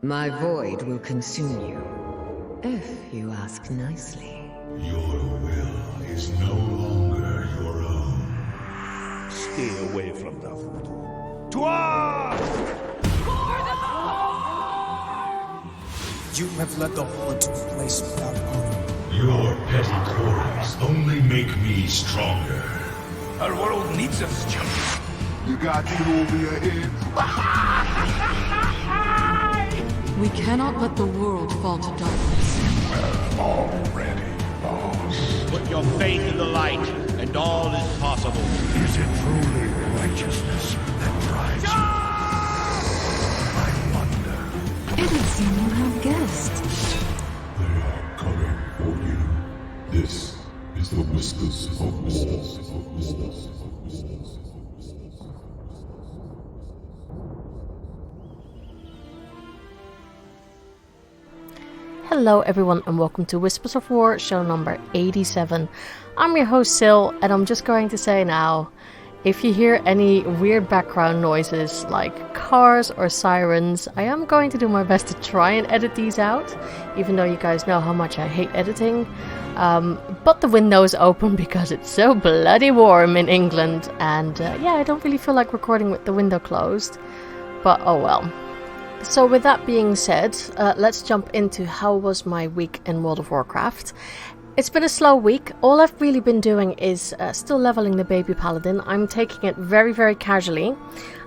My void will consume you, if you ask nicely. Your will is no longer your own. Stay away from them. To arms! You have led the Horde to a place without honor. Your petty quarrels only make me stronger. Our world needs us, champion. You got it over your head. We cannot let the world fall to darkness. Already lost. Put your faith in the light, and all is possible. Is it truly righteousness that drives you? I wonder. It would seem you have guessed. They are coming for you. This is the Whispers of War. Hello everyone and welcome to Whispers of War, show number 87. I'm your host Sil, and I'm just going to say now, if you hear any weird background noises like cars or sirens, I am going to do my best to try and edit these out, even though you guys know how much I hate editing. But the window's open because it's so bloody warm in England, and yeah, I don't really feel like recording with the window closed, but oh well. So with that being said, let's jump into how was my week in World of Warcraft. It's been a slow week. All I've really been doing is still leveling the baby paladin. I'm taking it very, very casually.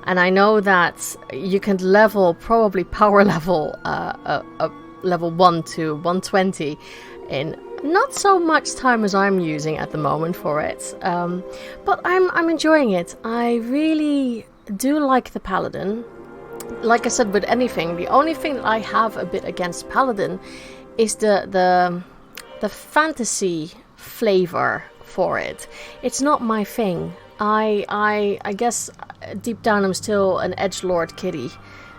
And I know that you can level, probably power level, level 1 to 120 in not so much time as I'm using at the moment for it. But I'm enjoying it. I really do like the paladin. Like I said with anything, the only thing that I have a bit against paladin is the fantasy flavor for it. It's not my thing. I guess deep down I'm still an edgelord kitty,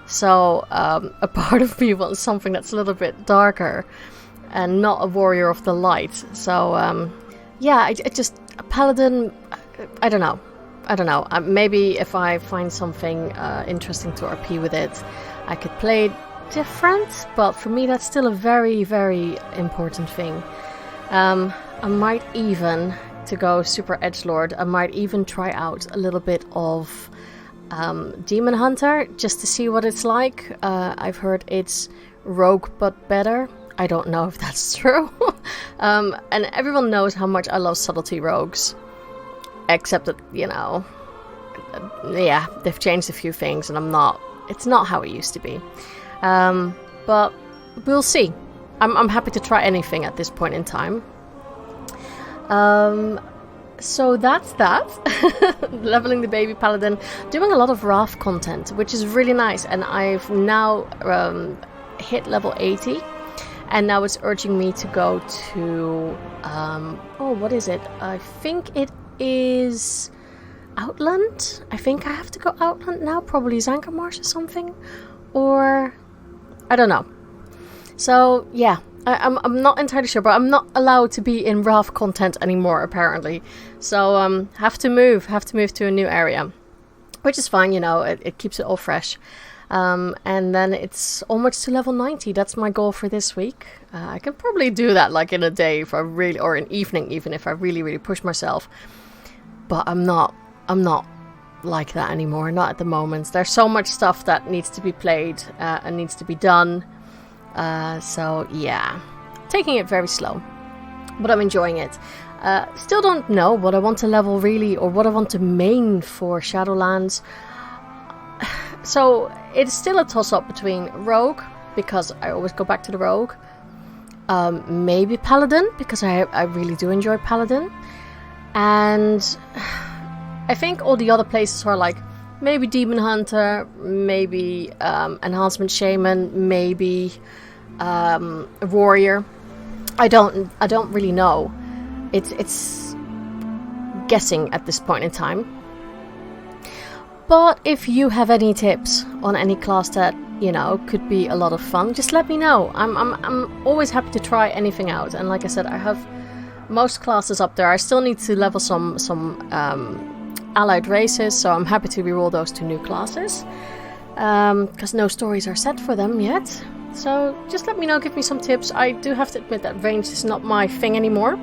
so a part of me wants something that's a little bit darker and not a warrior of the light. So yeah, it just a paladin. I don't know. Maybe if I find something interesting to RP with it, I could play it different, but for me that's still a very, very important thing. I might even, to go super edgelord, I might even try out a little bit of Demon Hunter, just to see what it's like. I've heard it's rogue but better. I don't know if that's true. And everyone knows how much I love subtlety rogues. Except that, you know, yeah, they've changed a few things and it's not how it used to be. But we'll see. I'm happy to try anything at this point in time. So that's that. Leveling the baby paladin. Doing a lot of Wrath content, which is really nice. And I've now hit level 80. And now it's urging me to go to, oh, what is it? I think it is Outland. I think I have to go Outland now, probably Zangarmarsh or something, or I don't know. So yeah, I'm not entirely sure, but I'm not allowed to be in Wrath content anymore apparently. So have to move to a new area, which is fine, you know. It keeps it all fresh. And then it's almost to level 90. That's my goal for this week. I can probably do that like in a day if I really, or an evening even if I really, really push myself. But I'm not like that anymore, not at the moment. There's so much stuff that needs to be played and needs to be done. So yeah, taking it very slow, but I'm enjoying it. Still don't know what I want to level really, or what I want to main for Shadowlands. So it's still a toss-up between Rogue, because I always go back to the Rogue. Maybe Paladin, because I really do enjoy Paladin. And I think all the other places are like maybe Demon Hunter, maybe Enhancement Shaman, maybe Warrior. I don't really know. It's guessing at this point in time. But if you have any tips on any class that, you know, could be a lot of fun, just let me know. I'm always happy to try anything out. And like I said, I have most classes up there. I still need to level some allied races, so I'm happy to reroll those to new classes. because no stories are set for them yet. So just let me know, give me some tips. I do have to admit that ranged is not my thing anymore.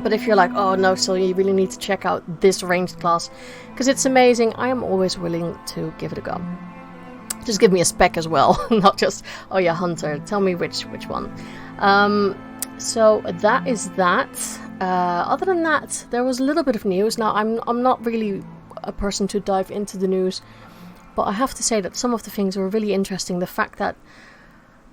But if you're like, oh no, so you really need to check out this ranged class, because it's amazing, I am always willing to give it a go. Just give me a spec as well, not just, oh yeah, Hunter, tell me which one. So that is that. Other than that, there was a little bit of news. Now, I'm not really a person to dive into the news, but I have to say that some of the things were really interesting. The fact that,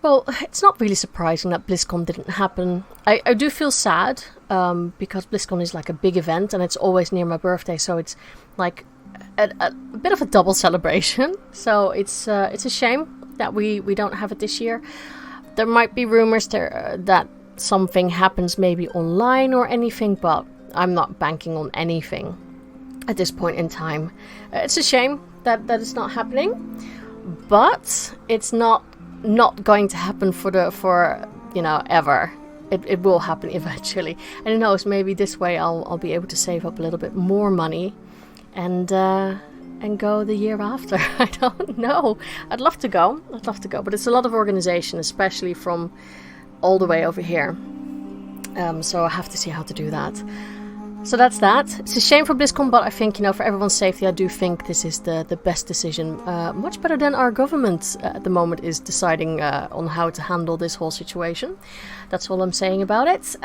well, it's not really surprising that BlizzCon didn't happen. I do feel sad, because BlizzCon is like a big event, and it's always near my birthday, so it's like a bit of a double celebration. So it's a shame that we don't have it this year. There might be rumors that something happens maybe online or anything, but I'm not banking on anything at this point in time. It's a shame that it's not happening, but it's not going to happen for you know, ever. It will happen eventually, and who knows, maybe this way I'll be able to save up a little bit more money and go the year after. I don't know. I'd love to go, but it's a lot of organization, especially from all the way over here. So I have to see how to do that. So that's that. It's a shame for BlizzCon, but I think, you know, for everyone's safety, I do think this is the best decision. Much better than our government at the moment is deciding on how to handle this whole situation. That's all I'm saying about it.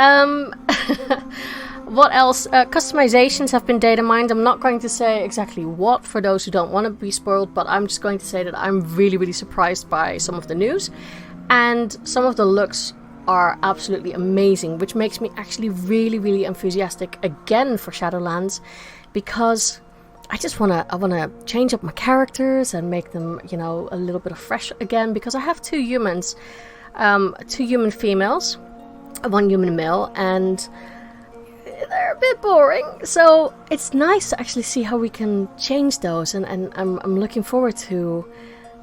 What else? Customizations have been data mined. I'm not going to say exactly what for those who don't want to be spoiled, but I'm just going to say that I'm really, really surprised by some of the news. And some of the looks are absolutely amazing, which makes me actually really, really enthusiastic again for Shadowlands, because I wanna change up my characters and make them, you know, a little bit of fresh again, because I have two human females, one human male, and they're a bit boring. So it's nice to actually see how we can change those, and I'm looking forward to,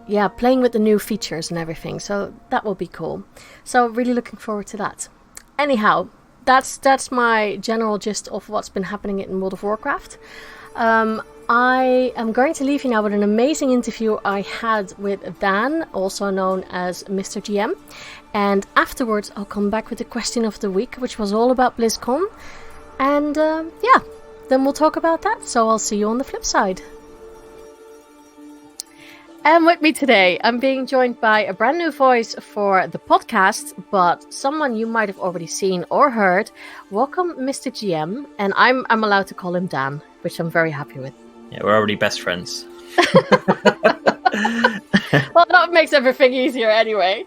yeah, playing with the new features and everything. So that will be cool. So really looking forward to that. Anyhow, that's my general gist of what's been happening in World of Warcraft. I am going to leave you now with an amazing interview I had with Dan, also known as MrGM. And afterwards, I'll come back with the question of the week, which was all about BlizzCon. And yeah, then we'll talk about that. So I'll see you on the flip side. And with me today, I'm being joined by a brand new voice for the podcast, but someone you might have already seen or heard. Welcome, MrGM, and I'm allowed to call him Dan, which I'm very happy with. Yeah, we're already best friends. Well, that makes everything easier anyway.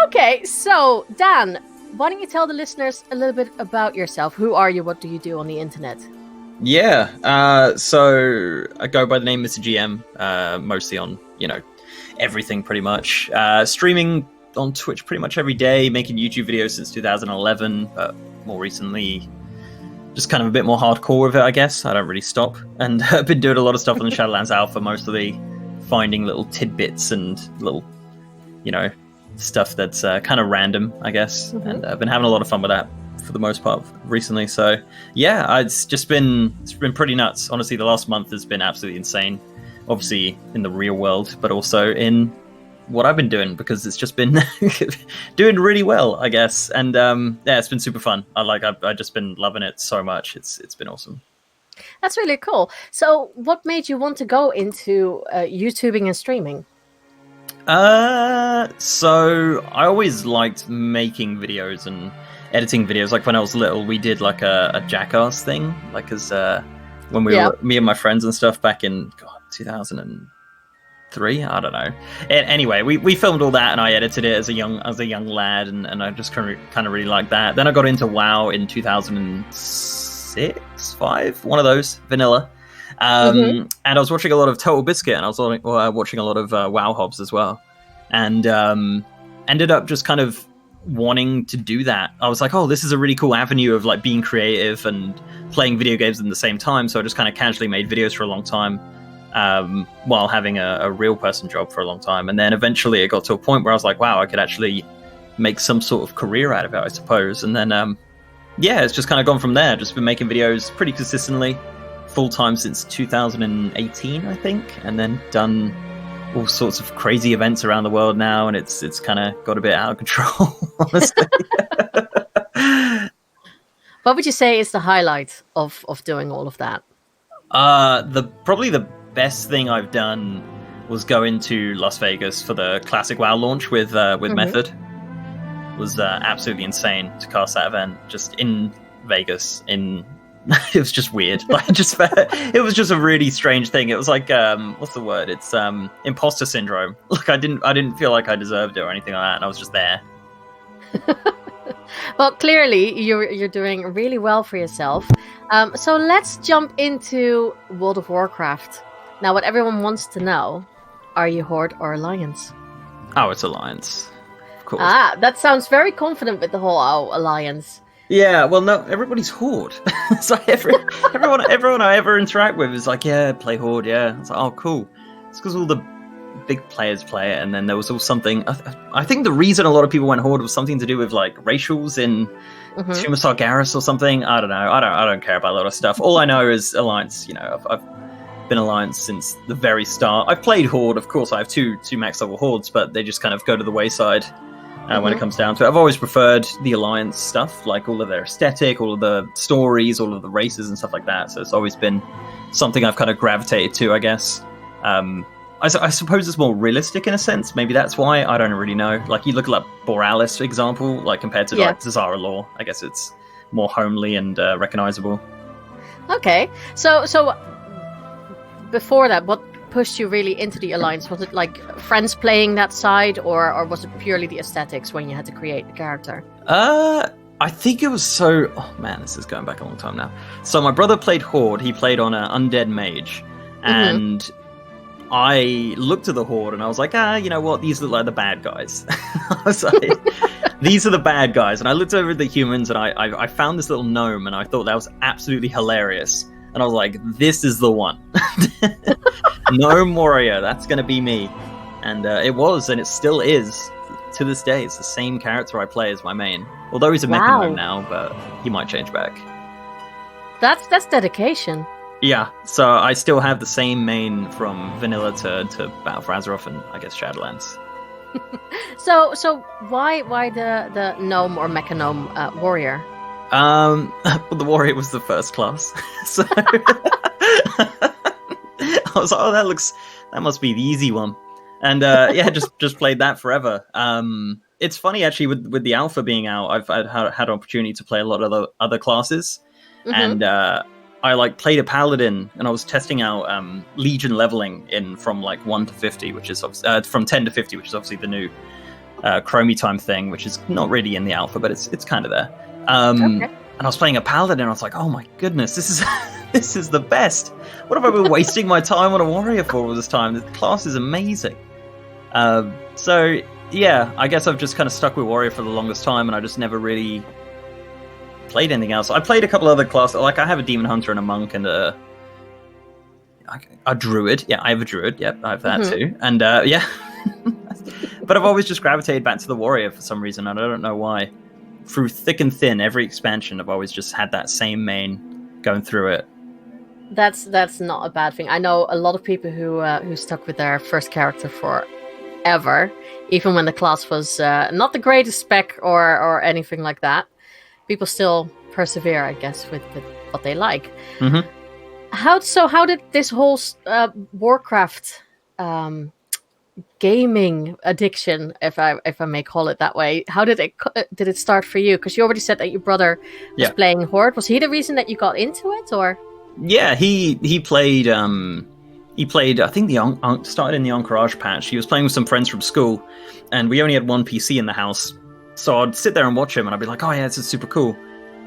Okay, so Dan, why don't you tell the listeners a little bit about yourself? Who are you? What do you do on the internet? Yeah, so I go by the name MrGM, mostly on, you know, everything pretty much. Streaming on Twitch pretty much every day, making YouTube videos since 2011, but more recently, just kind of a bit more hardcore with it, I guess. I don't really stop. And I've been doing a lot of stuff on the Shadowlands Alpha, mostly finding little tidbits and little, you know, stuff that's kind of random, I guess. Mm-hmm. And I've been having a lot of fun with that for the most part recently. So yeah, it's been pretty nuts. Honestly, the last month has been absolutely insane. Obviously in the real world, but also in what I've been doing, because it's just been doing really well, I guess. And yeah, it's been super fun. I've just been loving it so much. It's been awesome. That's really cool. So what made you want to go into YouTubing and streaming? So I always liked making videos and editing videos. Like when I was little, we did like a Jackass thing, like as when we were, me and my friends and stuff, back in 2003. I don't know. Anyway, we filmed all that, and I edited it as a young lad, and I just kind of really liked that. Then I got into WoW in 2006, 5, one of those, vanilla. And I was watching a lot of Total Biscuit, and I was watching a lot of WoW Hobs as well, and ended up just kind of wanting to do that. I was like, oh, this is a really cool avenue of like being creative and playing video games at the same time. So I just kind of casually made videos for a long time, while having a real person job for a long time. And then eventually it got to a point where I was like, wow, I could actually make some sort of career out of it, I suppose. And then yeah, it's just kind of gone from there. Just been making videos pretty consistently full-time since 2018, I think, and then done all sorts of crazy events around the world now, and it's kind of got a bit out of control, honestly. What would you say is the highlight of doing all of that? Probably the best thing I've done was go into Las Vegas for the Classic WoW launch with Method. It was absolutely insane to cast that event just in Vegas. It was just weird. Like, it was just a really strange thing. It was like what's the word? It's imposter syndrome. Like I didn't feel like I deserved it or anything like that, and I was just there. Well, clearly you're doing really well for yourself. So let's jump into World of Warcraft. Now, what everyone wants to know: are you Horde or Alliance? Oh, it's Alliance, of course. Ah, that sounds very confident with the whole Alliance. Yeah, well, no, everybody's Horde. It's like everyone I ever interact with is like, yeah, play Horde, yeah. It's like, oh, cool. It's because all the big players play it, and then there was all something. I think the reason a lot of people went Horde was something to do with like racials in Tomb of Sargeras or something. I don't know. I don't care about a lot of stuff. All I know is Alliance. You know, I've been Alliance since the very start. I've played Horde, of course. I have two max level Hordes, but they just kind of go to the wayside. When it comes down to it, I've always preferred the Alliance stuff, like all of their aesthetic, all of the stories, all of the races and stuff like that. So it's always been something I've kind of gravitated to, I guess. I suppose it's more realistic in a sense. Maybe that's why. I don't really know. Like you look at like Borealis, for example, like compared to like Zazara lore. I guess it's more homely and recognizable. Okay, so before that, what pushed you really into the Alliance? Was it like friends playing that side, or was it purely the aesthetics when you had to create the character? I think it was so... Oh man, this is going back a long time now. So my brother played Horde. He played on an undead mage, and I looked at the Horde and I was like, you know what? These look like the bad guys. I was like, these are the bad guys. And I looked over at the humans and I found this little gnome and I thought that was absolutely hilarious. And I was like, this is the one. Gnome warrior, that's going to be me. And it was, and it still is. To this day, it's the same character I play as my main. Although he's a mecha gnome now, but he might change back. That's dedication. Yeah, so I still have the same main from vanilla to Battle for Azeroth and I guess Shadowlands. So why the gnome or mecha gnome warrior? Well, the warrior was the first class, so I was like, oh, that must be the easy one, and yeah, just played that forever. It's funny actually with the alpha being out, I've had an opportunity to play a lot of the other classes, and I like played a paladin, and I was testing out Legion leveling in from like 1 to 50, which is from 10 to 50, which is obviously the new Chromie time thing, which is not really in the alpha, but it's kind of there. And I was playing a paladin, and I was like, "Oh my goodness, this is the best! What have I been wasting my time on a warrior for all this time? The class is amazing." So yeah, I guess I've just kind of stuck with warrior for the longest time, and I just never really played anything else. I played a couple other classes, like I have a demon hunter and a monk and a druid. Yeah, I have a druid. Yep, I have that too. And yeah, but I've always just gravitated back to the warrior for some reason, and I don't know why. Through thick and thin, every expansion, I've always just had that same main going through it. That's not a bad thing. I know a lot of people who stuck with their first character forever, even when the class was not the greatest spec or anything like that. People still persevere, I guess, with what they like. How did this whole Warcraft gaming addiction, if I may call it that way, how did it start for you? Because you already said that your brother was playing Horde. Was he the reason that you got into it, or? Yeah, he played. He played. I think started in the Encourage patch. He was playing with some friends from school, and we only had one PC in the house. So I'd sit there and watch him, and I'd be like, "Oh yeah, this is super cool."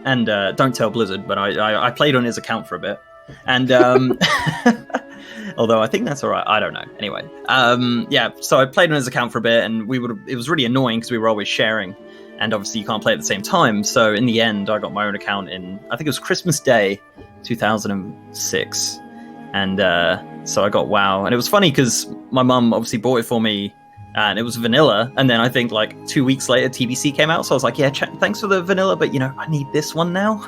And don't tell Blizzard, but I played on his account for a bit, and although I think that's all right, I don't know. Anyway, yeah. So I played on his account for a bit, and it was really annoying because we were always sharing, and obviously you can't play at the same time. So in the end, I got my own account I think it was Christmas Day, 2006, and so I got WoW, and it was funny because my mum obviously bought it for me. And it was vanilla, and then I think like 2 weeks later TBC came out, so I was like, yeah, thanks for the vanilla, but I need this one now.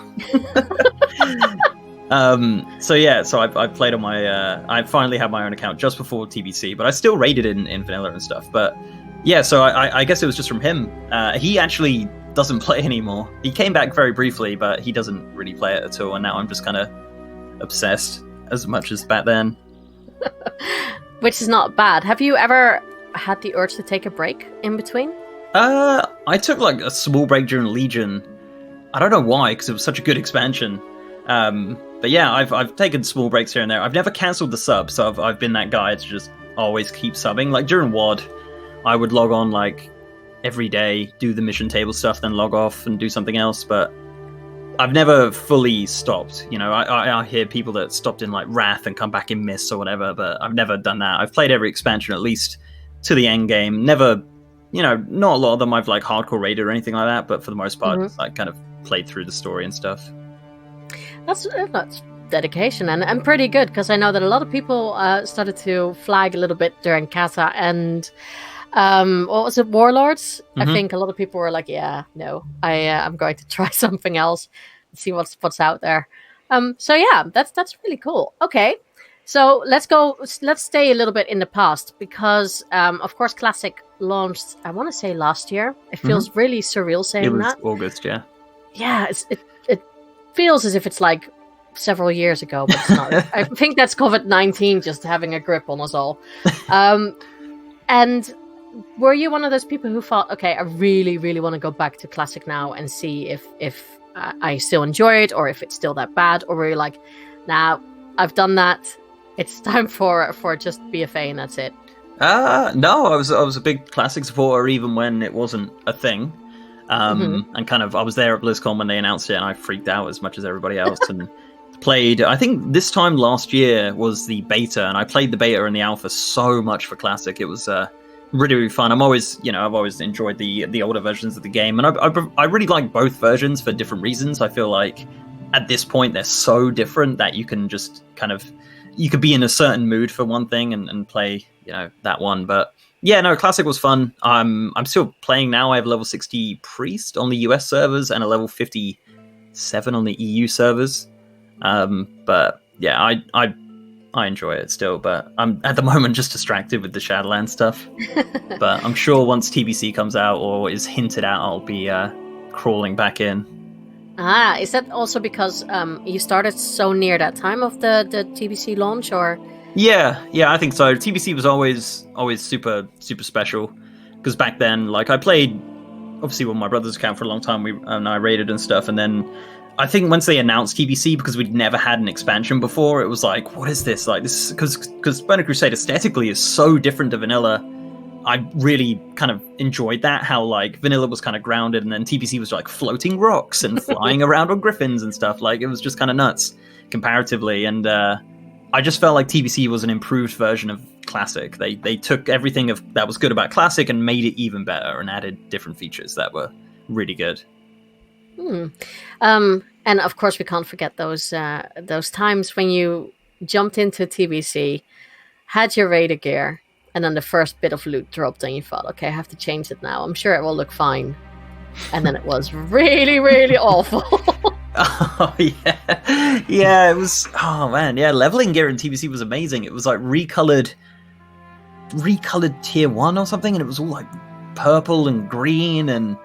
So I played on my. I finally had my own account just before TBC, but I still raided in vanilla and stuff. But yeah, so I guess it was just from him. He actually doesn't play anymore. He came back very briefly, but he doesn't really play it at all. And now I'm just kind of obsessed as much as back then. Which is not bad. Have you ever had the urge to take a break in between? I took like a small break during Legion. I don't know why, because it was such a good expansion. But yeah, I've taken small breaks here and there. I've never cancelled the sub, so I've been that guy to just always keep subbing. Like during WoD, I would log on like every day, do the mission table stuff, then log off and do something else. But I've never fully stopped. You know, I hear people that stopped in like Wrath and come back in Mists or whatever, but I've never done that. I've played every expansion at least to the end game. Never, you know, not a lot of them I've like hardcore raided or anything like that, but for the most part, I kind of played through the story and stuff. That's dedication and pretty good, because I know that a lot of people started to flag a little bit during Casa and what was it, Warlords? I think a lot of people were like, yeah, no, I'm going to try something else and see what's out there. So yeah, that's really cool. Okay, so let's stay a little bit in the past, because of course Classic launched, I want to say last year. It feels really surreal saying that. It was August, yeah. Yeah, it feels as if it's like several years ago, but it's not. I think that's COVID-19 just having a grip on us all. And were you one of those people who thought, okay, I really, really want to go back to Classic now and see if I still enjoy it, or if it's still that bad? Or were you like, nah, I've done that. It's time for just BFA and that's it? No, I was a big Classic supporter even when it wasn't a thing. And kind of, I was there at BlizzCon when they announced it, and I freaked out as much as everybody else and played. I think this time last year was the beta, and I played the beta and the alpha so much for Classic. It was really, really fun. I've always enjoyed the older versions of the game, and I really like both versions for different reasons. I feel like at this point they're so different that you can just kind of, you could be in a certain mood for one thing and play, you know, that one. But yeah, no, Classic was fun. I'm still playing now. I have a level 60 Priest on the US servers and a level 57 on the EU servers. But yeah, I enjoy it still, but I'm at the moment just distracted with the Shadowlands stuff. But I'm sure once TBC comes out or is hinted at, I'll be crawling back in. Is that also because you started so near that time of the TBC launch, or? Yeah, I think so. TBC was always super, super special, because back then, like, I played obviously with my brother's account for a long time. I raided and stuff, and then I think once they announced TBC, because we'd never had an expansion before, it was like, what is this? Like, this, because Burning Crusade aesthetically is so different to vanilla. I really kind of enjoyed that, how like vanilla was kind of grounded, and then TBC was like floating rocks and flying around on griffins and stuff. Like, it was just kind of nuts comparatively, and I just felt like TBC was an improved version of Classic. They took everything that was good about Classic and made it even better and added different features that were really good. And of course we can't forget those times when you jumped into TBC, had your Raider gear, and then the first bit of loot dropped and you thought, okay, I have to change it now. I'm sure it will look fine. And then it was really, really awful. Oh, yeah. Yeah, it was... Oh, man. Yeah, leveling gear in TBC was amazing. It was like recolored tier 1 or something, and it was all like purple and green, and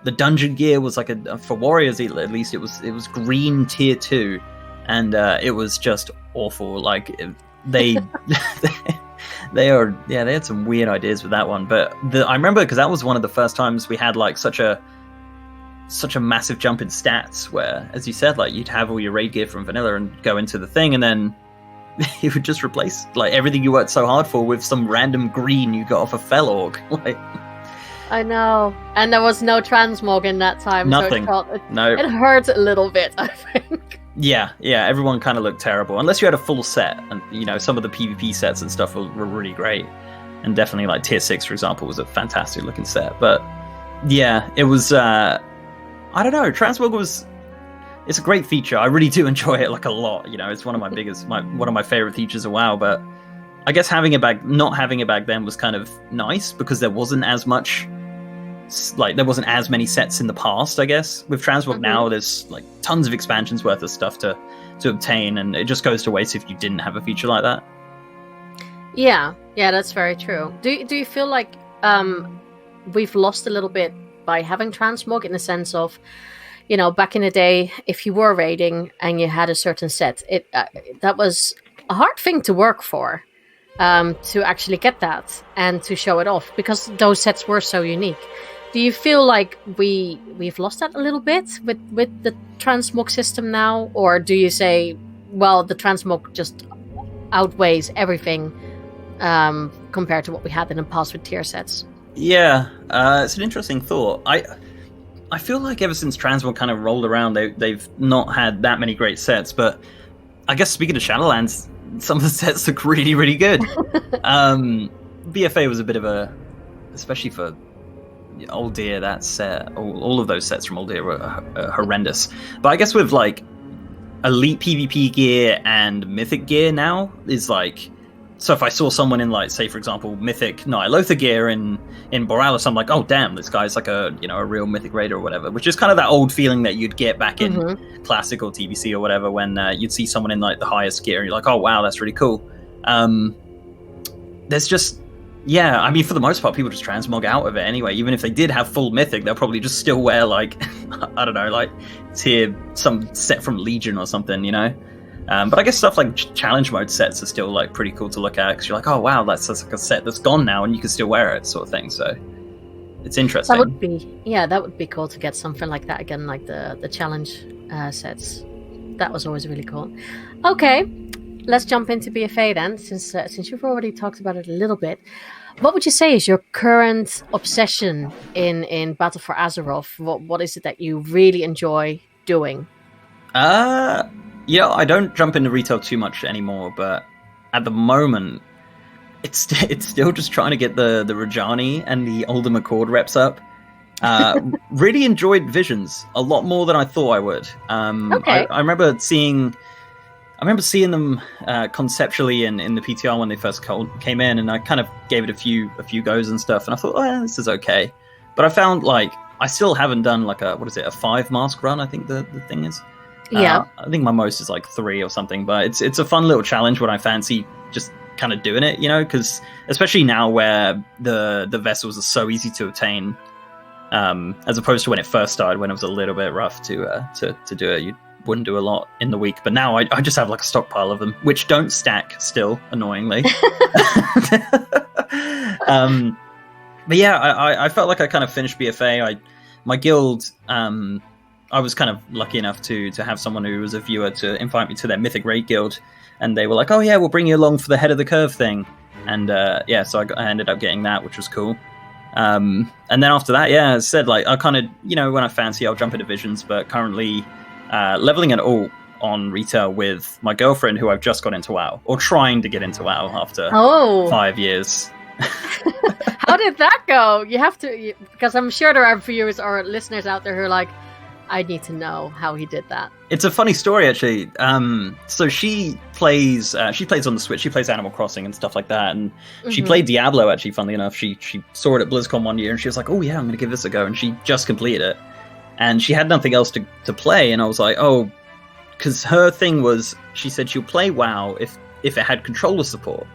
the dungeon gear was like for warriors at least, it was green tier 2, and it was just awful. Like, they... They had some weird ideas with that one, but I remember, because that was one of the first times we had like such a massive jump in stats, where, as you said, like, you'd have all your raid gear from vanilla and go into the thing, and then you would just replace like everything you worked so hard for with some random green you got off a Fel Org. Like, I know, and there was no transmog in that time. Nothing. So No. It hurt a little bit, I think. Yeah, everyone kind of looked terrible, unless you had a full set, and you know, some of the PvP sets and stuff were really great, and definitely like tier 6, for example, was a fantastic looking set. But yeah, it was I don't know, transmog it's a great feature. I really do enjoy it like a lot. You know, it's one of my one of my favorite features of WoW. But I guess not having it back then was kind of nice, because there wasn't as much, like, there wasn't as many sets in the past. I guess with transmog now, there's like tons of expansions worth of stuff to to obtain, and it just goes to waste if you didn't have a feature like that. Yeah, that's very true. Do you feel like we've lost a little bit by having transmog, in the sense of, back in the day, if you were raiding and you had a certain set, that was a hard thing to work for, to actually get that and to show it off, because those sets were so unique. Do you feel like we've lost that a little bit with the transmog system now, or do you say, well, the transmog just outweighs everything compared to what we had in the past with tier sets? Yeah, it's an interesting thought. I feel like ever since transmog kind of rolled around, they've not had that many great sets. But I guess speaking of Shadowlands, some of the sets look really, really good. BFA was a bit of a, especially for Old Deer, that set, all of those sets from Old Deer were horrendous. But I guess with like elite PvP gear and mythic gear now is like, so if I saw someone in, like, say for example, mythic Ny'alotha gear in Borealis, I'm like, oh damn, this guy's like a real mythic raider or whatever, which is kind of that old feeling that you'd get back in classic or TBC or whatever, when you'd see someone in like the highest gear and you're like, oh wow, that's really cool. There's just, yeah, I mean, for the most part, people just transmog out of it anyway. Even if they did have full mythic, they'll probably just still wear like, I don't know, like tier some set from Legion or something, But I guess stuff like challenge mode sets are still like pretty cool to look at, because you're like, oh wow, that's like a set that's gone now and you can still wear it, sort of thing. So it's interesting. That would be cool to get something like that again, like the challenge sets. That was always really cool. Okay, let's jump into BFA then, since you've already talked about it a little bit. What would you say is your current obsession in Battle for Azeroth? What is it that you really enjoy doing? I don't jump into retail too much anymore, but at the moment, it's still just trying to get the Rajani and the Older McCord reps up. Really enjoyed Visions a lot more than I thought I would. Okay. I remember seeing them conceptually in the PTR when they first came in, and I kind of gave it a few goes and stuff, and I thought, oh, this is okay. But I found like I still haven't done like a 5 mask run, I think the thing is. Yeah. I think my most is like 3 or something, but it's a fun little challenge when I fancy just kind of doing it, because especially now where the vessels are so easy to obtain, as opposed to when it first started, when it was a little bit rough to do it. You wouldn't do a lot in the week, but now I just have like a stockpile of them, which don't stack still, annoyingly. But yeah, I felt like I kind of finished BFA. My guild, I was kind of lucky enough to have someone who was a viewer to invite me to their Mythic Raid guild, and they were like, oh yeah, we'll bring you along for the head of the curve thing. And so I ended up getting that, which was cool. And then after that, yeah, as I said, like I kind of, when I fancy, I'll jump into Visions, but currently leveling at all on retail with my girlfriend, who I've just got into WoW, or trying to get into WoW after 5 years. How did that go? You have to, because I'm sure there are viewers or listeners out there who are like, I need to know how he did that. It's a funny story, actually. So she plays on the Switch. She plays Animal Crossing and stuff like that. And she played Diablo, actually, funnily enough. She saw it at BlizzCon one year, and she was like, oh yeah, I'm going to give this a go. And she just completed it. And she had nothing else to play. And I was like, oh, because her thing was, she said she'll play WoW if it had controller support.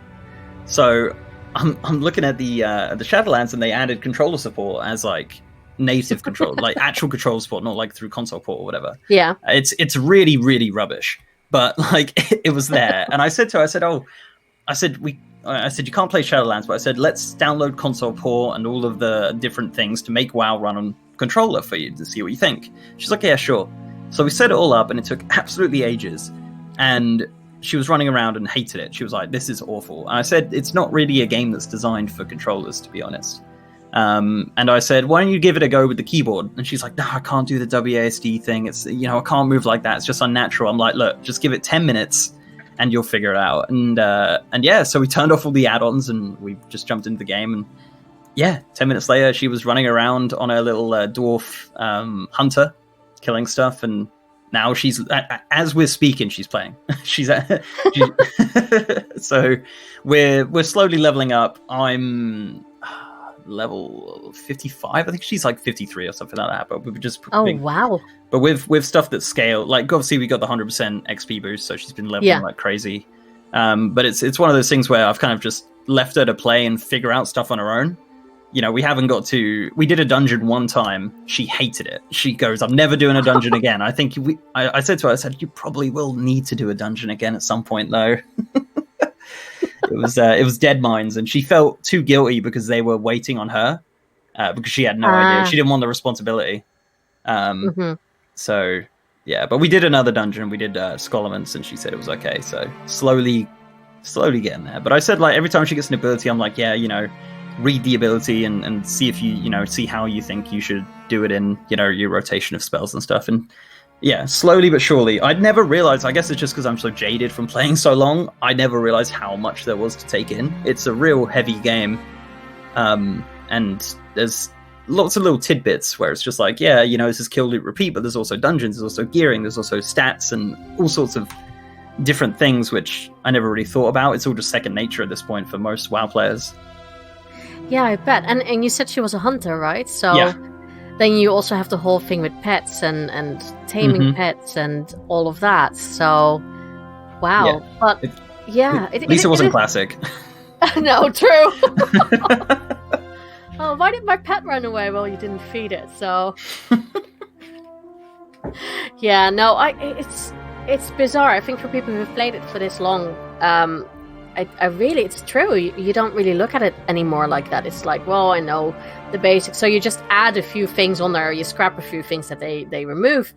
So I'm looking at the Shadowlands, and they added controller support as like native control, like actual control support, not like through console port or whatever. Yeah, it's really, really rubbish, but like it was there. And I said to her, I said you can't play Shadowlands, but I said let's download console port and all of the different things to make WoW run on controller for you to see what you think. She's like, yeah, sure. So we set it all up, and it took absolutely ages, and she was running around and hated it. She was like, this is awful. And I said, it's not really a game that's designed for controllers, to be honest. And I said, why don't you give it a go with the keyboard? And she's like, no, I can't do the WASD thing. It's, I can't move like that. It's just unnatural. I'm like, look, just give it 10 minutes and you'll figure it out. And yeah, so we turned off all the add-ons and we just jumped into the game. And yeah, 10 minutes later, she was running around on her little dwarf hunter, killing stuff. And now she's, as we're speaking, she's playing. So we're slowly leveling up. level 55. I think she's like 53 or something like that. But we were just wow. But with stuff that scale, like obviously we got the 100% XP boost, so she's been leveling like crazy. But it's one of those things where I've kind of just left her to play and figure out stuff on her own. You know, we haven't got to. We did a dungeon one time. She hated it. She goes, "I'm never doing a dungeon again." I think I said to her, I said, "You probably will need to do a dungeon again at some point, though." It was Dead Mines, and she felt too guilty because they were waiting on her because she had no idea. She didn't want the responsibility. So yeah, but we did another dungeon. We did Scholarments, and she said it was okay. So slowly getting there. But I said, like, every time she gets an ability, I'm like, yeah, you know, read the ability and see if you know, see how you think you should do it in, you know, your rotation of spells and stuff. And yeah, slowly but surely. I'd never realized, I guess it's just because I'm so jaded from playing so long, I never realized how much there was to take in. It's a real heavy game. And there's lots of little tidbits where it's just like, yeah, you know, this is kill, loot, repeat, but there's also dungeons, there's also gearing, there's also stats and all sorts of different things which I never really thought about. It's all just second nature at this point for most WoW players. Yeah, I bet. And you said she was a hunter, right? So then you also have the whole thing with pets and taming pets and all of that. So, wow. Yeah. But at least it wasn't classic. No, true. Oh, why did my pet run away? Well, you didn't feed it, so. Yeah, no, it's bizarre. I think for people who've played it for this long, I really, it's true. You don't really look at it anymore like that. It's like, well, I know the basics. So you just add a few things on there, or you scrap a few things that they remove.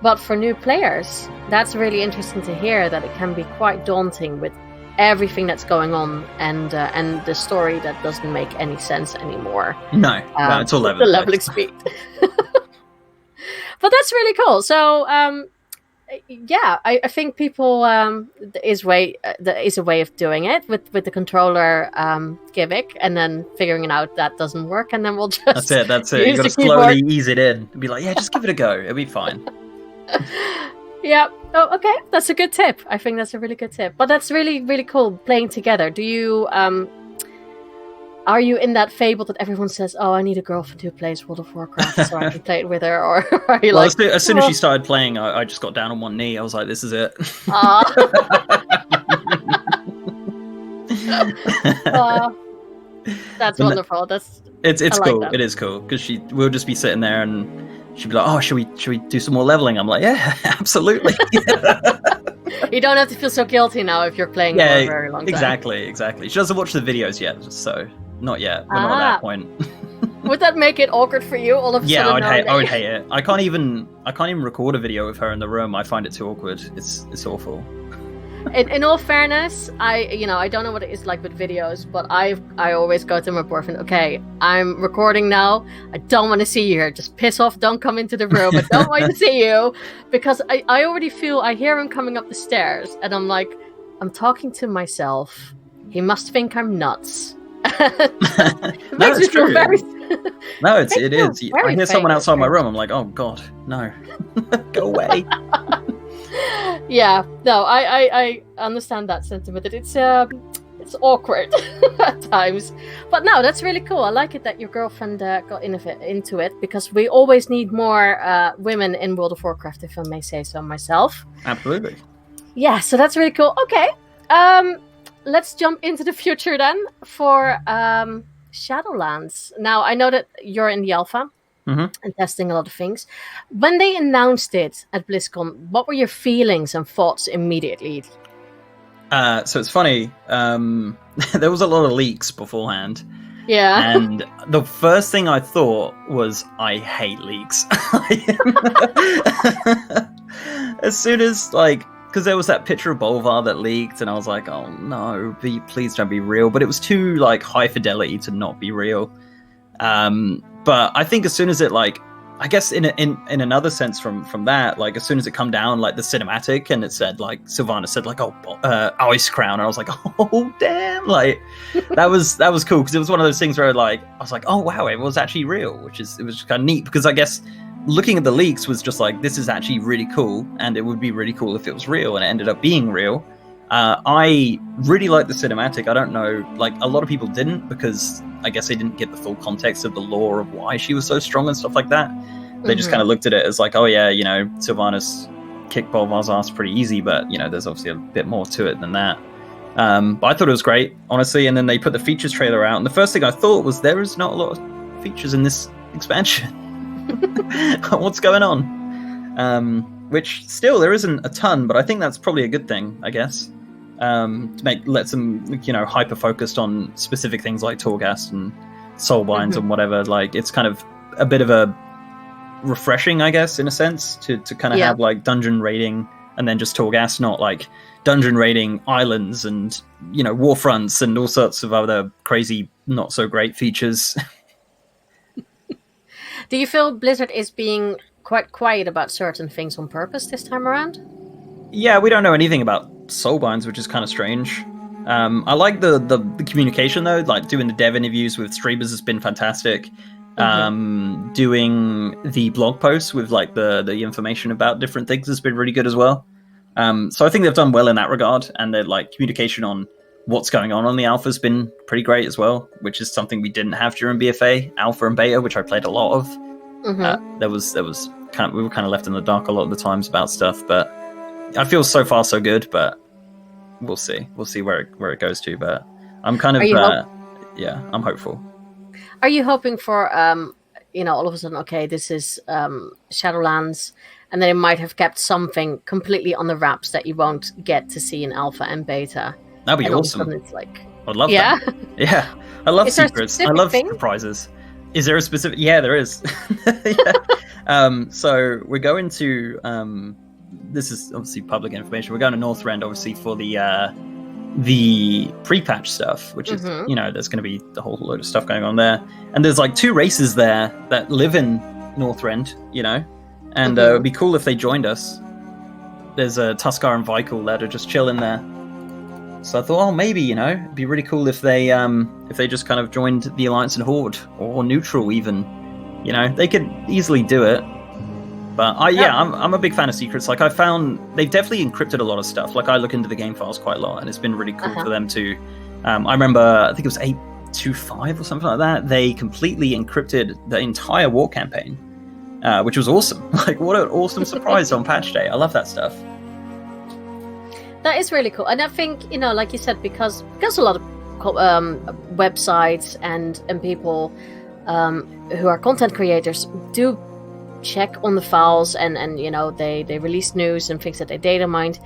But for new players, that's really interesting to hear, that it can be quite daunting with everything that's going on and the story that doesn't make any sense anymore. No, it's all leveling. The leveling speed. But that's really cool. So, yeah, I think people there is a way of doing it with the controller gimmick, and then figuring out that doesn't work, and then we'll just that's it. You got to slowly ease it in and be like, yeah, just give it a go. It'll be fine. Yeah. Oh, okay. That's a good tip. I think that's a really good tip. But that's really, really cool playing together. Do you are you in that fable that everyone says, "Oh, I need a girlfriend who plays World of Warcraft so I can play it with her"? Or are you like? As soon as she started playing, I just got down on one knee. I was like, "This is it." That's wonderful. It's like cool. that. It is cool because we'll just be sitting there and she'd be like, "Oh, should we do some more leveling?" I'm like, "Yeah, absolutely." You don't have to feel so guilty now if you're playing for a very long time. Exactly. She doesn't watch the videos yet, so not yet. We're not at that point. Would that make it awkward for you all of a sudden? Yeah, I would hate it. I can't even record a video with her in the room. I find it too awkward. It's awful. In all fairness, I don't know what it is like with videos, but I always go to my boyfriend, okay, I'm recording now. I don't want to see you here. Just piss off. Don't come into the room. I don't want to see you, because I already feel, I hear him coming up the stairs, and I'm like, I'm talking to myself. He must think I'm nuts. It makes me feel very... No, it is. I hear someone outside my room. I'm like, oh God, no, go away. Yeah, no, I understand that sentiment. It's awkward at times, but no, that's really cool. I like it that your girlfriend got into it, because we always need more women in World of Warcraft, if I may say so myself. Absolutely. Yeah, so that's really cool. Okay, let's jump into the future then for Shadowlands. Now, I know that you're in the alpha. And testing a lot of things. When they announced it at BlizzCon, what were your feelings and thoughts immediately? So it's funny. There was a lot of leaks beforehand. Yeah. And the first thing I thought was, I hate leaks. As soon as, because there was that picture of Bolvar that leaked, and I was like, oh no, please don't be real. But it was too high fidelity to not be real. But I think as soon as it I guess in another sense from that, as soon as it come down the cinematic, and it said Sylvanas said Ice Crown, and I was like, oh damn, that was cool, because it was one of those things where I was like, oh wow, it was actually real, it was just kind of neat, because I guess looking at the leaks was just this is actually really cool, and it would be really cool if it was real, and it ended up being real. I really like the cinematic. I don't know, like a lot of people didn't, because I guess they didn't get the full context of the lore of why she was so strong and stuff like that. They just kind of looked at it as like, oh yeah, Sylvanas kicked Bolvar's ass pretty easy, but there's obviously a bit more to it than that. But I thought it was great, honestly. And then they put the features trailer out, and the first thing I thought was, there is not a lot of features in this expansion. What's going on? Which still there isn't a ton, but I think that's probably a good thing, I guess. To let them, hyper focused on specific things like Torghast and Soulbinds and whatever. Like, it's kind of a bit of a refreshing, I guess, in a sense, to kind of have like dungeon raiding and then just Torghast, not like dungeon raiding islands and war fronts and all sorts of other crazy not so great features. Do you feel Blizzard is being quite quiet about certain things on purpose this time around? Yeah, we don't know anything about Soulbinds, which is kind of strange. I like the communication though, like doing the dev interviews with streamers has been fantastic. Doing the blog posts with like the information about different things has been really good as well. So I think they've done well in that regard, and their like communication on what's going on the alpha has been pretty great as well, which is something we didn't have during BFA alpha and beta, which I played a lot of. There was we were kind of left in the dark a lot of the times about stuff, but I feel so far so good. But we'll see where it goes to. But I'm kind of I'm hopeful. Are you hoping for, all of a sudden, okay, this is Shadowlands, and then it might have kept something completely on the wraps that you won't get to see in alpha and beta? That'd be and awesome. All of a sudden it's like, I'd love that. Yeah, I love secrets. I love thing? surprises. Is there a specific? Yeah, there is. So we're going to. This is obviously public information. We're going to Northrend, obviously, for the pre-patch stuff, which is, there's going to be a whole load of stuff going on there. And there's like 2 races there that live in Northrend, and it would be cool if they joined us. There's a Tuskar and Vikul that are just chilling there. So I thought, maybe, it'd be really cool if they just kind of joined the Alliance and Horde, or neutral even. They could easily do it. But I'm a big fan of secrets. Like, I found they've definitely encrypted a lot of stuff. Like, I look into the game files quite a lot, and it's been really cool for them to. I remember, I think it was 8.25 or something like that. They completely encrypted the entire war campaign, which was awesome. Like, what an awesome surprise on patch day! I love that stuff. That is really cool, and I think like you said, because a lot of websites and people who are content creators do check on the files, and they release news and things that they data mined.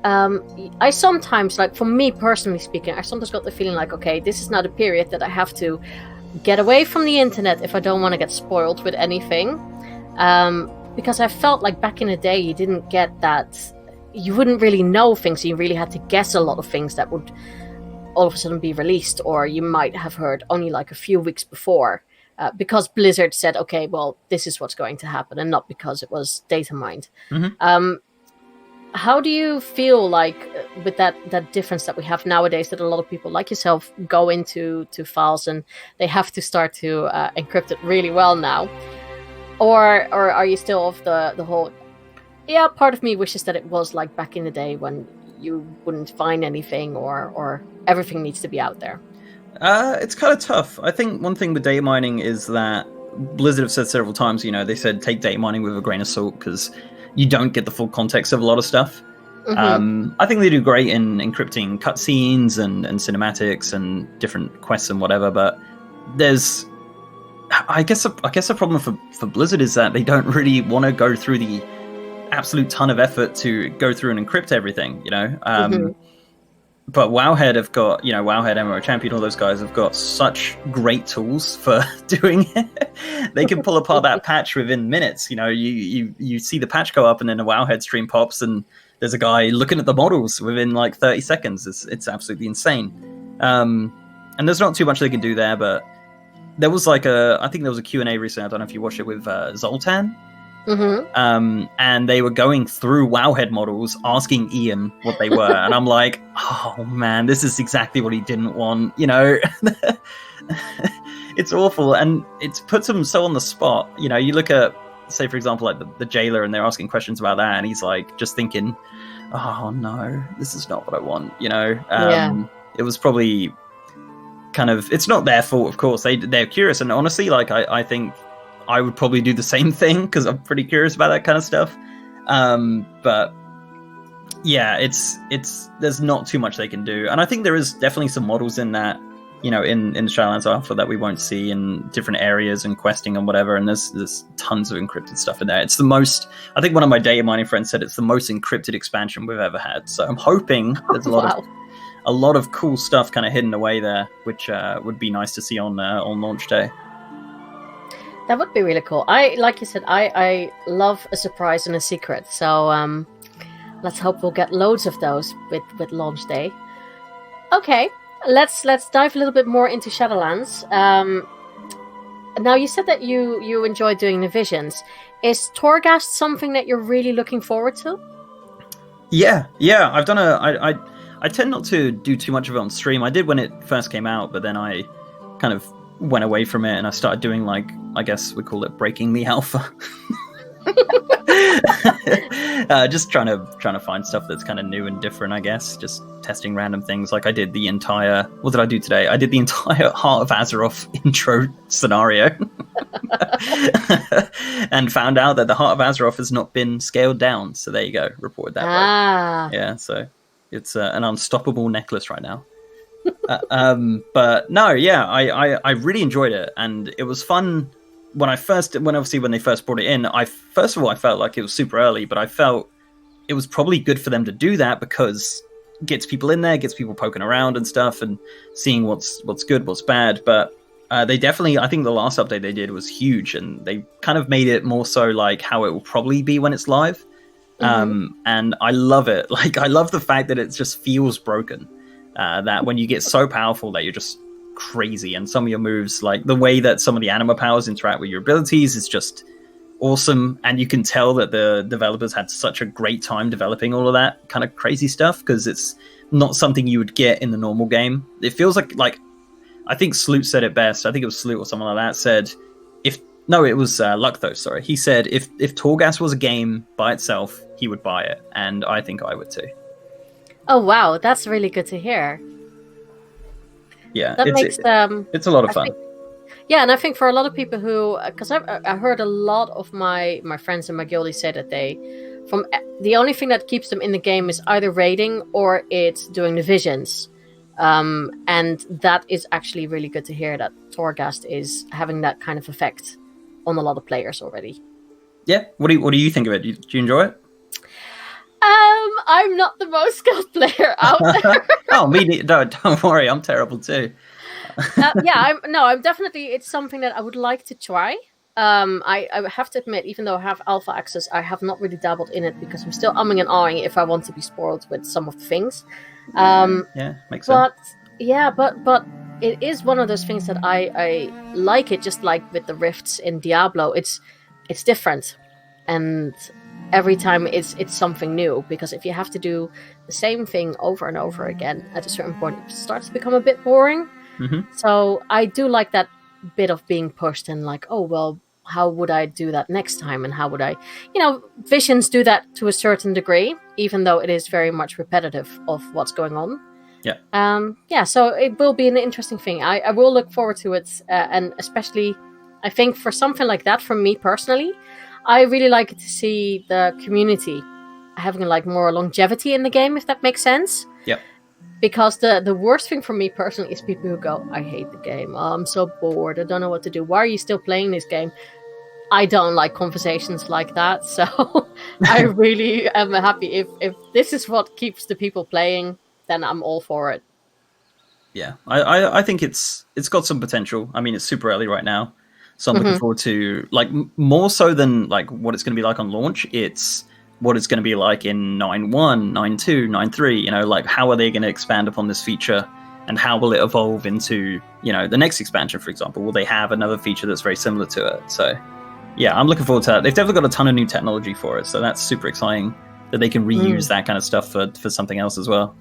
I sometimes, like, for me personally speaking, I sometimes got the feeling like, okay, this is not a period that I have to get away from the internet if I don't want to get spoiled with anything, because I felt like back in the day you didn't get that, you wouldn't really know things, you really had to guess a lot of things that would all of a sudden be released, or you might have heard only like a few weeks before. Because Blizzard said, okay, well, this is what's going to happen, and not because it was data mined. How do you feel like with that difference that we have nowadays, that a lot of people like yourself go into files and they have to start to encrypt it really well now? Or are you still of the whole, part of me wishes that it was like back in the day when you wouldn't find anything, or everything needs to be out there? It's kind of tough. I think one thing with data mining is that Blizzard have said several times, they said take data mining with a grain of salt, because you don't get the full context of a lot of stuff. I think they do great in encrypting cutscenes and cinematics and different quests and whatever, but there's, I guess a problem for Blizzard is that they don't really want to go through the absolute ton of effort to go through and encrypt everything, But Wowhead have got, Wowhead, MMO Champion, all those guys have got such great tools for doing it. They can pull apart that patch within minutes. You see the patch go up, and then a Wowhead stream pops, and there's a guy looking at the models within like 30 seconds. It's absolutely insane. And there's not too much they can do there, but there was I think there was a Q&A recently, I don't know if you watched it, with Zoltan. And they were going through Wowhead models, asking Ian what they were, and I'm like, oh man, this is exactly what he didn't want. It's awful, and it puts him so on the spot. You look at say for example, like the jailer, and they're asking questions about that, and he's like just thinking, "Oh no, this is not what I want." It was probably kind of, it's not their fault, of course. They're curious, and honestly, like I think I would probably do the same thing because I'm pretty curious about that kind of stuff. But yeah, it's there's not too much they can do, and I think there is definitely some models in that, in the Shadowlands Alpha that we won't see in different areas and questing and whatever. And there's tons of encrypted stuff in there. It's the most, I think one of my data mining friends said it's the most encrypted expansion we've ever had. So I'm hoping there's a lot of cool stuff kind of hidden away there, which would be nice to see on launch day. That would be really cool. Like you said, I love a surprise and a secret. So let's hope we'll get loads of those with launch day. Okay, let's dive a little bit more into Shadowlands. Now you said that you enjoy doing the visions. Is Torghast something that you're really looking forward to? Yeah. I've done I tend not to do too much of it on stream. I did when it first came out, but then I kind of went away from it and I started doing, like, I guess we call it breaking the alpha. Just trying to find stuff that's kind of new and different, I guess. Just testing random things. Like I did the entire, what did I do today? I did the entire Heart of Azeroth intro scenario. And found out that the Heart of Azeroth has not been scaled down. So there you go, reported that. Yeah, so it's an unstoppable necklace right now. But no, yeah, I really enjoyed it, and it was fun when they first brought it in. I felt like it was super early, but I felt it was probably good for them to do that because it gets people in there, gets people poking around and stuff, and seeing what's good, what's bad. But they definitely, I think the last update they did was huge, and they kind of made it more so like how it will probably be when it's live. And I love it. Like, I love the fact that it just feels broken. That when you get so powerful that you're just crazy, and some of your moves, like the way that some of the anima powers interact with your abilities, is just awesome. And you can tell that the developers had such a great time developing all of that kind of crazy stuff, because it's not something you would get in the normal game. It feels like I think Sloot said it best. I think it was Sloot or someone like that said, it was Luck though, sorry. He said if Torghast was a game by itself, he would buy it, and I think I would too. Oh wow, that's really good to hear. Yeah, it's a lot of fun. And I think for a lot of people who, because I heard a lot of my friends in my guild say that the only thing that keeps them in the game is either raiding or it's doing the visions. And that is actually really good to hear that Torghast is having that kind of effect on a lot of players already. Yeah, what do you think of it? Do you enjoy it? I'm not the most skilled player out there. Oh, me no, don't worry, I'm terrible too. I'm definitely, it's something that I would like to try. I have to admit, even though I have alpha access, I have not really dabbled in it because I'm still umming and ahhing if I want to be spoiled with some of the things. Makes sense. But it is one of those things that I like it, just like with the rifts in Diablo. It's different, and every time it's something new, because if you have to do the same thing over and over again, at a certain point it starts to become a bit boring. So I do like that bit of being pushed and like, oh well, how would I do that next time, and how would I, visions do that to a certain degree, even though it is very much repetitive of what's going on. So it will be an interesting thing. I will look forward to it, and especially I think for something like that, for me personally, I really like to see the community having like more longevity in the game, if that makes sense. Because the worst thing for me personally is people who go, I hate the game, I'm so bored, I don't know what to do, why are you still playing this game? I don't like conversations like that, so I really am happy if this is what keeps the people playing, then I'm all for it. Yeah, I think it's got some potential. I mean, it's super early right now, so I'm looking forward to, like, more so than like what it's going to be like on launch, it's what it's going to be like in 9.1, 9.2, 9.3, like how are they going to expand upon this feature, and how will it evolve into, the next expansion, for example? Will they have another feature that's very similar to it? So yeah, I'm looking forward to that. They've definitely got a ton of new technology for it, so that's super exciting that they can reuse that kind of stuff for something else as well.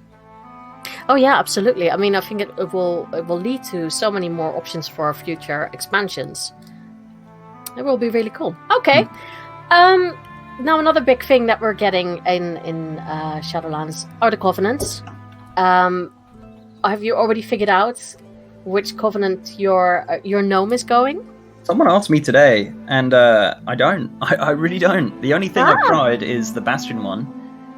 Oh yeah, absolutely. I mean, I think it will lead to so many more options for future expansions. It will be really cool. Okay. Now another big thing that we're getting in Shadowlands are the covenants. Have you already figured out which covenant your gnome is going? Someone asked me today, and I don't. I really don't. The only thing I've tried is the Bastion one,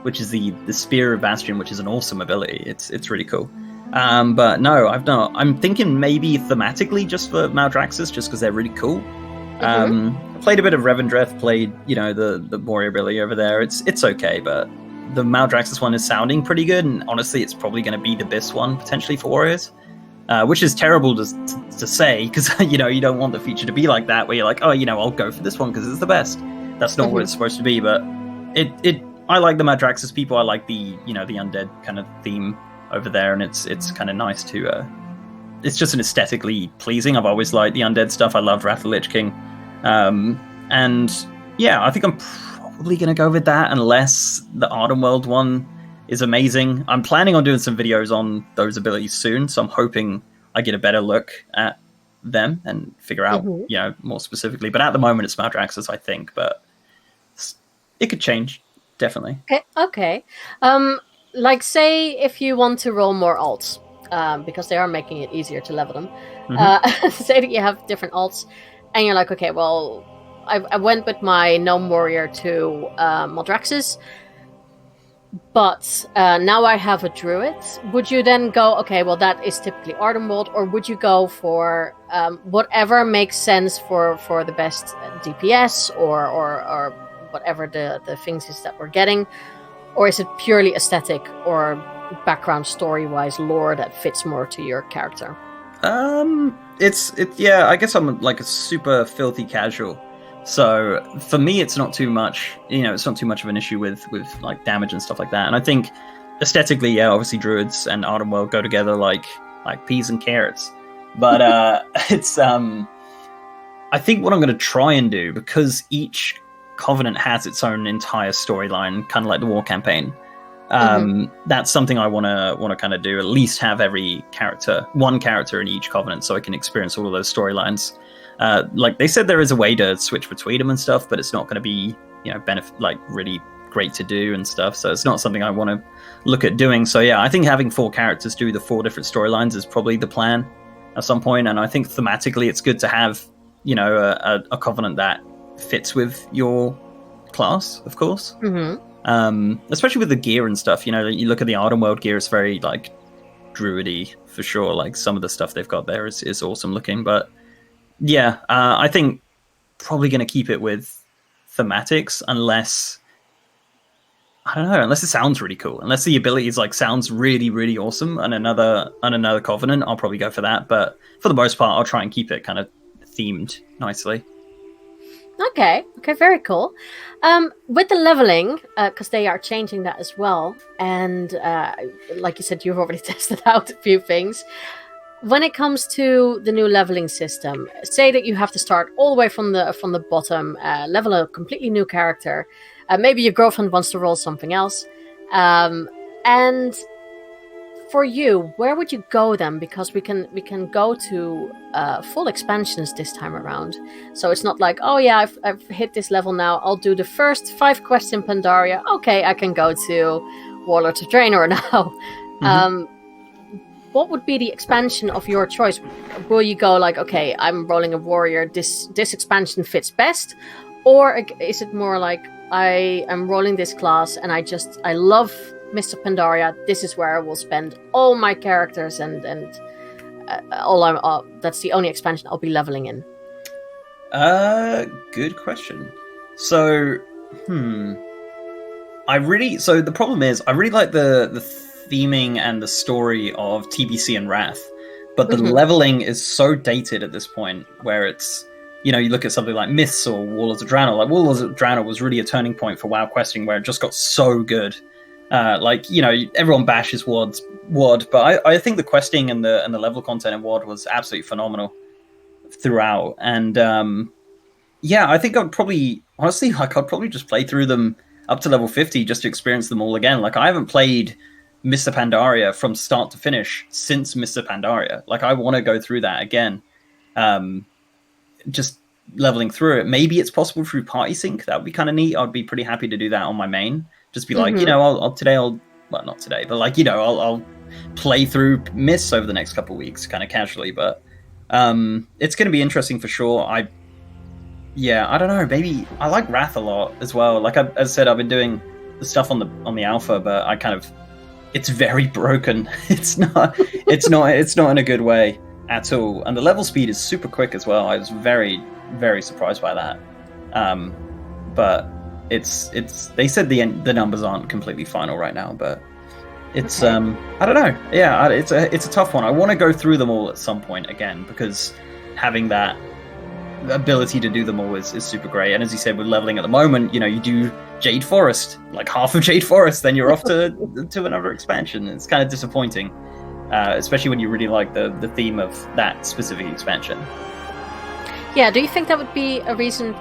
which is the Spear of Bastion, which is an awesome ability. It's really cool. But no, I've not. I'm thinking maybe thematically just for Maldraxxus, just because they're really cool. I played a bit of Revendreth, played, the warrior ability over there. It's okay, but the Maldraxxus one is sounding pretty good, and honestly, it's probably going to be the best one potentially for warriors, which is terrible to say, because you don't want the feature to be like that, where you're like, oh, I'll go for this one because it's the best. That's not what it's supposed to be, but I like the Maldraxxus people. I like the the undead kind of theme over there, and it's kind of nice to. It's just an aesthetically pleasing. I've always liked the undead stuff. I love Wrath of the Lich King. And yeah, I think I'm probably going to go with that unless the Ardenworld one is amazing. I'm planning on doing some videos on those abilities soon, so I'm hoping I get a better look at them and figure out, more specifically. But at the moment, it's Maldraxxus, I think, but it could change, definitely. Okay. Like, say if you want to roll more alts, because they are making it easier to level them. Say that you have different alts, and you're like, okay, well, I went with my gnome warrior to Maldraxxus, but now I have a druid. Would you then go, okay, well, that is typically Ardenwold, or would you go for whatever makes sense for the best DPS or whatever the things is that we're getting, or is it purely aesthetic or background story-wise lore that fits more to your character? It's I guess I'm like a super filthy casual, so for me it's not too much, it's not too much of an issue with like damage and stuff like that. And I think aesthetically, obviously druids and Ardenworld go together like peas and carrots, but it's I think what I'm going to try and do, because each covenant has its own entire storyline, kind of like the war campaign. That's something I want to kind of do, at least have one character in each covenant, so I can experience all of those storylines. Like they said, there is a way to switch between them and stuff, but it's not going to be really great to do and stuff, so it's not something I want to look at doing. So yeah, I think having 4 characters do the 4 different storylines is probably the plan at some point. And I think thematically it's good to have a covenant that fits with your class, of course. Especially with the gear and stuff, you look at the Ardenworld gear, it's very like druidy for sure. Like some of the stuff they've got there is awesome looking. But yeah, I think probably going to keep it with thematics, unless it sounds really cool, unless the abilities sounds really, really awesome. And another covenant, I'll probably go for that. But for the most part, I'll try and keep it kind of themed nicely. Okay, very cool. With the leveling, because they are changing that as well, and like you said, you've already tested out a few things. When it comes to the new leveling system, say that you have to start all the way from the bottom, level a completely new character. Maybe your girlfriend wants to roll something else, and for you, where would you go then? Because we can go to full expansions this time around. So it's not like, oh yeah, I've hit this level now, I'll do the first 5 quests in Pandaria. Okay, I can go to Warlords of Draenor now. What would be the expansion of your choice? Will you go like, okay, I'm rolling a warrior, this expansion fits best? Or is it more like, I am rolling this class and I love Mr. Pandaria, this is where I will spend all my characters and that's the only expansion I'll be leveling in? Good question. So, the problem is, I really like the theming and the story of TBC and Wrath, but the leveling is so dated at this point, where it's, you look at something like Myths or Warlords of Draenor. Like Warlords of Draenor was really a turning point for WoW questing, where it just got so good. Everyone bashes WoD, but I think the questing and the level content in WoD was absolutely phenomenal throughout. And I think I'd probably just play through them up to level 50 just to experience them all again. Like, I haven't played Mr. Pandaria from start to finish since Mr. Pandaria. Like, I want to go through that again. Just leveling through it. Maybe it's possible through party sync. That would be kind of neat. I'd be pretty happy to do that on my main. Just be like, I'll well, not today, but like, I'll play through Mists over the next couple of weeks, kind of casually. But it's going to be interesting for sure. I don't know. Maybe I like Wrath a lot as well. Like as I said, I've been doing the stuff on the alpha, but I kind of, it's very broken. It's not in a good way at all. And the level speed is super quick as well. I was very, very surprised by that. But it's they said the numbers aren't completely final right now, but it's I don't know. Yeah, it's a tough one. I want to go through them all at some point again, because having that ability to do them all is super great. And as you said, with leveling at the moment, you do Jade Forest, like half of Jade Forest, then you're off to another expansion. It's kind of disappointing, especially when you really like the theme of that specific expansion. Yeah, do you think that would be a reason?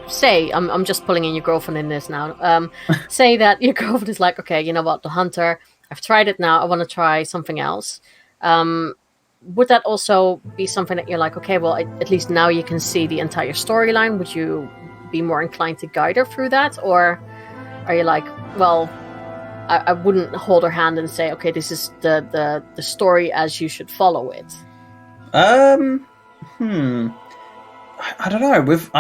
Say, I'm just pulling in your girlfriend in this now. Say that your girlfriend is like, okay, you know what, the Hunter, I've tried it now, I want to try something else. Would that also be something that you're like, okay, well, at least now you can see the entire storyline? Would you be more inclined to guide her through that? Or are you like, well, I wouldn't hold her hand and say, okay, this is the story as you should follow it? I don't know. With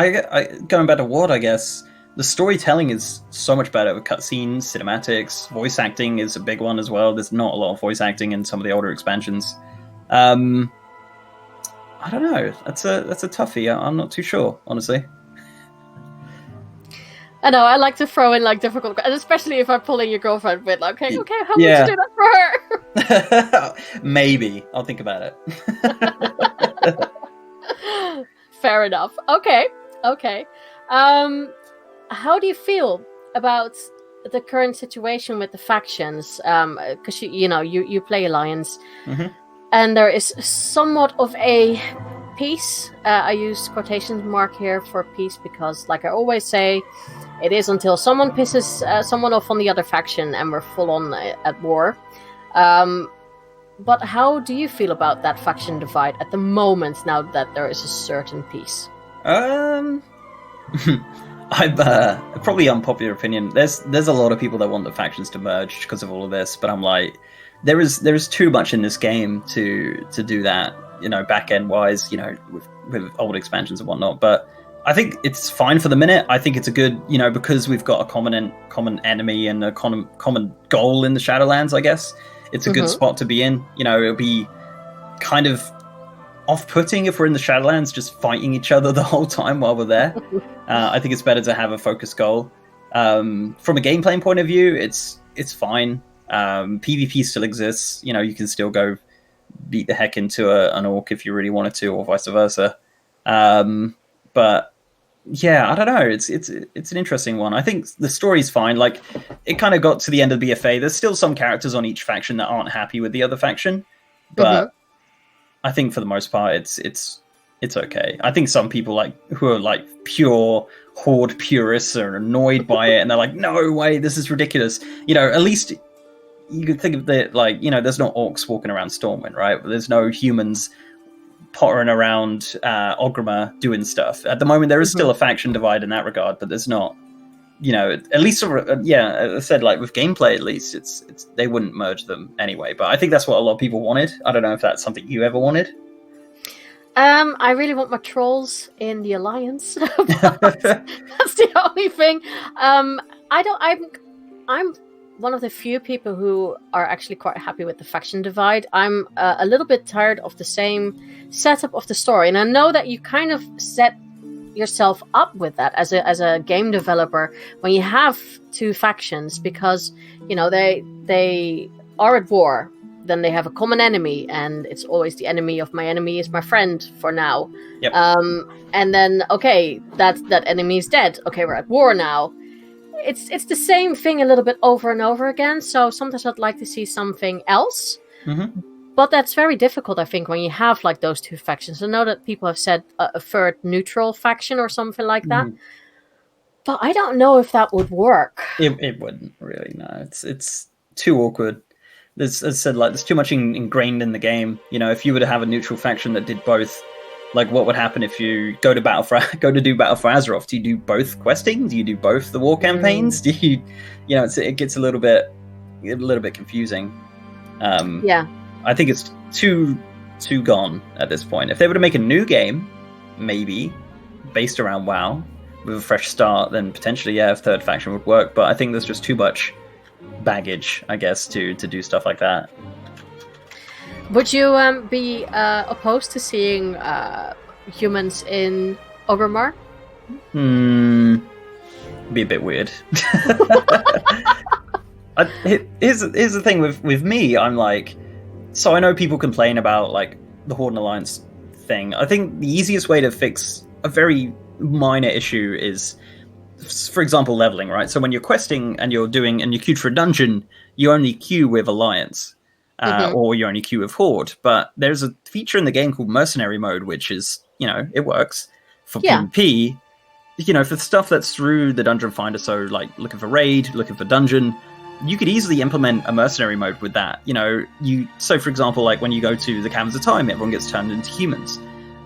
going back to WoD, I guess the storytelling is so much better with cutscenes, cinematics, voice acting is a big one as well. There's not a lot of voice acting in some of the older expansions. I don't know. That's a toughie. I'm not too sure, honestly. I know. I like to throw in like difficult, and especially if I'm pulling your girlfriend with like, okay, how would you do that for her? Maybe I'll think about it. Fair enough. Okay. How do you feel about the current situation with the factions? Because you play Alliance, and there is somewhat of a peace. I use quotation mark here for peace because, like I always say, it is until someone pisses someone off on the other faction and we're full on at war. But how do you feel about that faction divide at the moment, now that there is a certain peace? I'm probably unpopular opinion. There's a lot of people that want the factions to merge because of all of this, but I'm like, there is too much in this game to do that, back end wise, with old expansions and whatnot. But I think it's fine for the minute. I think it's a good, because we've got a common enemy and a common goal in the Shadowlands, I guess. It's a good spot to be in. It'll be kind of off-putting if we're in the Shadowlands just fighting each other the whole time while we're there. I think it's better to have a focused goal. From a gameplay point of view, it's fine. PvP still exists. You can still go beat the heck into an orc if you really wanted to, or vice versa. But yeah, I don't know. It's an interesting one. I think the story's fine. Like, it kind of got to the end of the BFA. There's still some characters on each faction that aren't happy with the other faction, but I think for the most part, it's okay. I think some people who are like pure Horde purists are annoyed by it, and they're like, "No way, this is ridiculous." At least you could think of it like, there's no orcs walking around Stormwind, right? There's no humans pottering around Orgrimmar doing stuff. At the moment, there is still a faction divide in that regard, but there's not, at least, as I said, like with gameplay, at least, it's they wouldn't merge them anyway. But I think that's what a lot of people wanted. I don't know if that's something you ever wanted. I really want my trolls in the Alliance. That's the only thing. I'm one of the few people who are actually quite happy with the faction divide. I'm a little bit tired of the same setup of the story, and I know that you kind of set yourself up with that as a game developer when you have two factions, because they are at war, then they have a common enemy, and it's always the enemy of my enemy is my friend for now. Yep. And then that enemy is dead. Okay, we're at war now. It's the same thing a little bit over and over again. So sometimes I'd like to see something else. But that's very difficult, I think, when you have like those two factions. I know that people have said a third neutral faction or something like that. But I don't know if that would work. It wouldn't really, no. It's too awkward. As I said, there's too much ingrained in the game. If you were to have a neutral faction that did both, Like, what would happen if you go to do battle for Azeroth? Do you do both questing? Do you do both the war campaigns? Do you, it gets a little bit confusing. Yeah. I think it's too gone at this point. If they were to make a new game, maybe based around WoW with a fresh start, then potentially, yeah, a third faction would work. But I think there's just too much baggage, I guess, to do stuff like that. Would you be opposed to seeing humans in Orgrimmar? Be a bit weird. Here's the thing with me. I'm like, so I know people complain about like the Horde and Alliance thing. I think the easiest way to fix a very minor issue is, for example, leveling, right? So when you're questing and you're queued for a dungeon, you only queue with Alliance. Or you only queue with Horde. But there's a feature in the game called Mercenary Mode, which is, it works for PvP. For stuff that's through the Dungeon Finder, so like looking for raid, looking for dungeon, you could easily implement a mercenary mode with that. So for example, like when you go to the Caverns of Time, everyone gets turned into humans.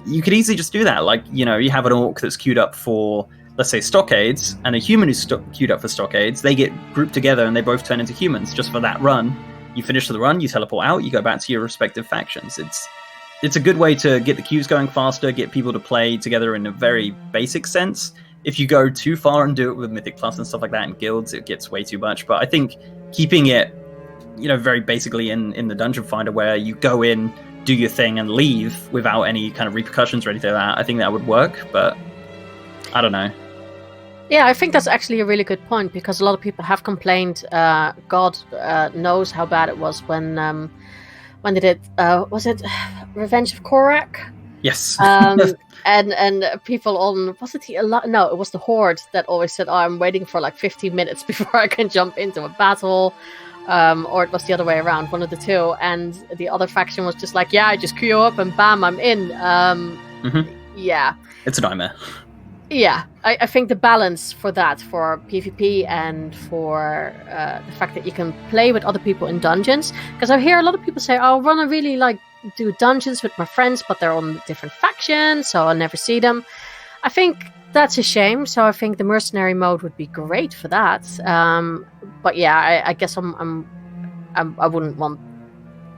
You could easily just do that. Like, you have an orc that's queued up for, let's say, stockades, and a human who's queued up for stockades. They get grouped together and they both turn into humans just for that run. You finish the run, you teleport out, you go back to your respective factions. It's a good way to get the queues going faster, get people to play together in a very basic sense. If you go too far and do it with Mythic Plus and stuff like that in guilds, it gets way too much. But I think keeping it, very basically in the Dungeon Finder, where you go in, do your thing, and leave without any kind of repercussions or anything like that, I think that would work. But I don't know. Yeah, I think that's actually a really good point, because a lot of people have complained. God knows how bad it was when they did. Was it Revenge of Korak? Yes. And people on, was it no, it was the Horde that always said, "Oh, I'm waiting for like 15 minutes before I can jump into a battle," or it was the other way around, one of the two. And the other faction was just like, "Yeah, I just queue up and bam, I'm in." Yeah, it's a nightmare. Yeah, I think the balance for that, for PvP and for the fact that you can play with other people in dungeons, because I hear a lot of people say, "Oh, I want to really like do dungeons with my friends, but they're on different factions, so I'll never see them." I think that's a shame. So I think the mercenary mode would be great for that. But yeah, I guess I wouldn't want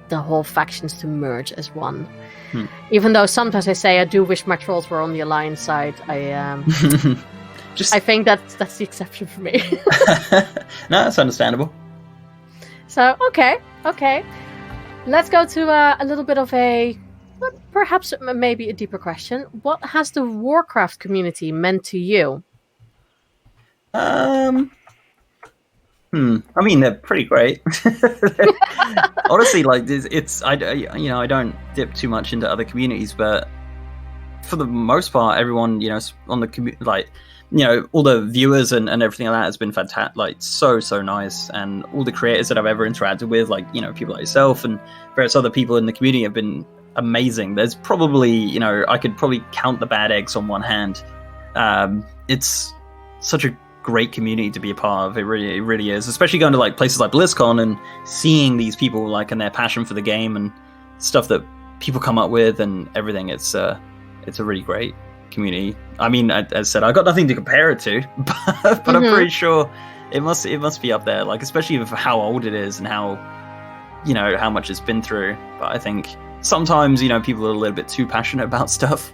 the whole factions to merge as one. Even though sometimes I say I do wish my trolls were on the Alliance side, I think that's the exception for me. No, that's understandable. So okay, let's go to a little bit of perhaps maybe a deeper question. What has the Warcraft community meant to you? I mean, they're pretty great. Honestly, like I don't dip too much into other communities, but for the most part, everyone, on the all the viewers and everything like that has been fantastic. Like so nice, and all the creators that I've ever interacted with, like people like yourself and various other people in the community, have been amazing. There's probably I could probably count the bad eggs on one hand. It's such a great community to be a part of. It really is, especially going to like places like BlizzCon and seeing these people like and their passion for the game and stuff that people come up with and everything. It's a really great community. I mean, as I said, I got nothing to compare it to, but I'm pretty sure it must be up there, like especially with how old it is and how how much it's been through. But I think sometimes people are a little bit too passionate about stuff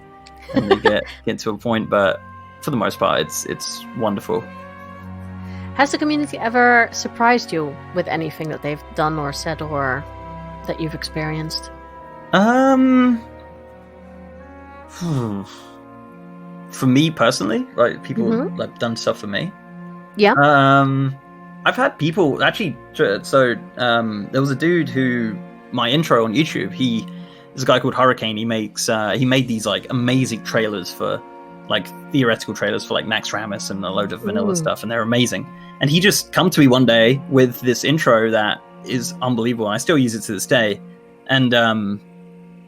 and they get to a point, but for the most part, it's wonderful. Has the community ever surprised you with anything that they've done or said or that you've experienced? For me personally, like people like done stuff for me. Yeah. I've had people actually. So there was a dude who my intro on YouTube. There's a guy called Hurricane. He made these like amazing trailers for. Like theoretical trailers for like Naxxramas and a load of vanilla stuff, and they're amazing. And he just come to me one day with this intro that is unbelievable. I still use it to this day. And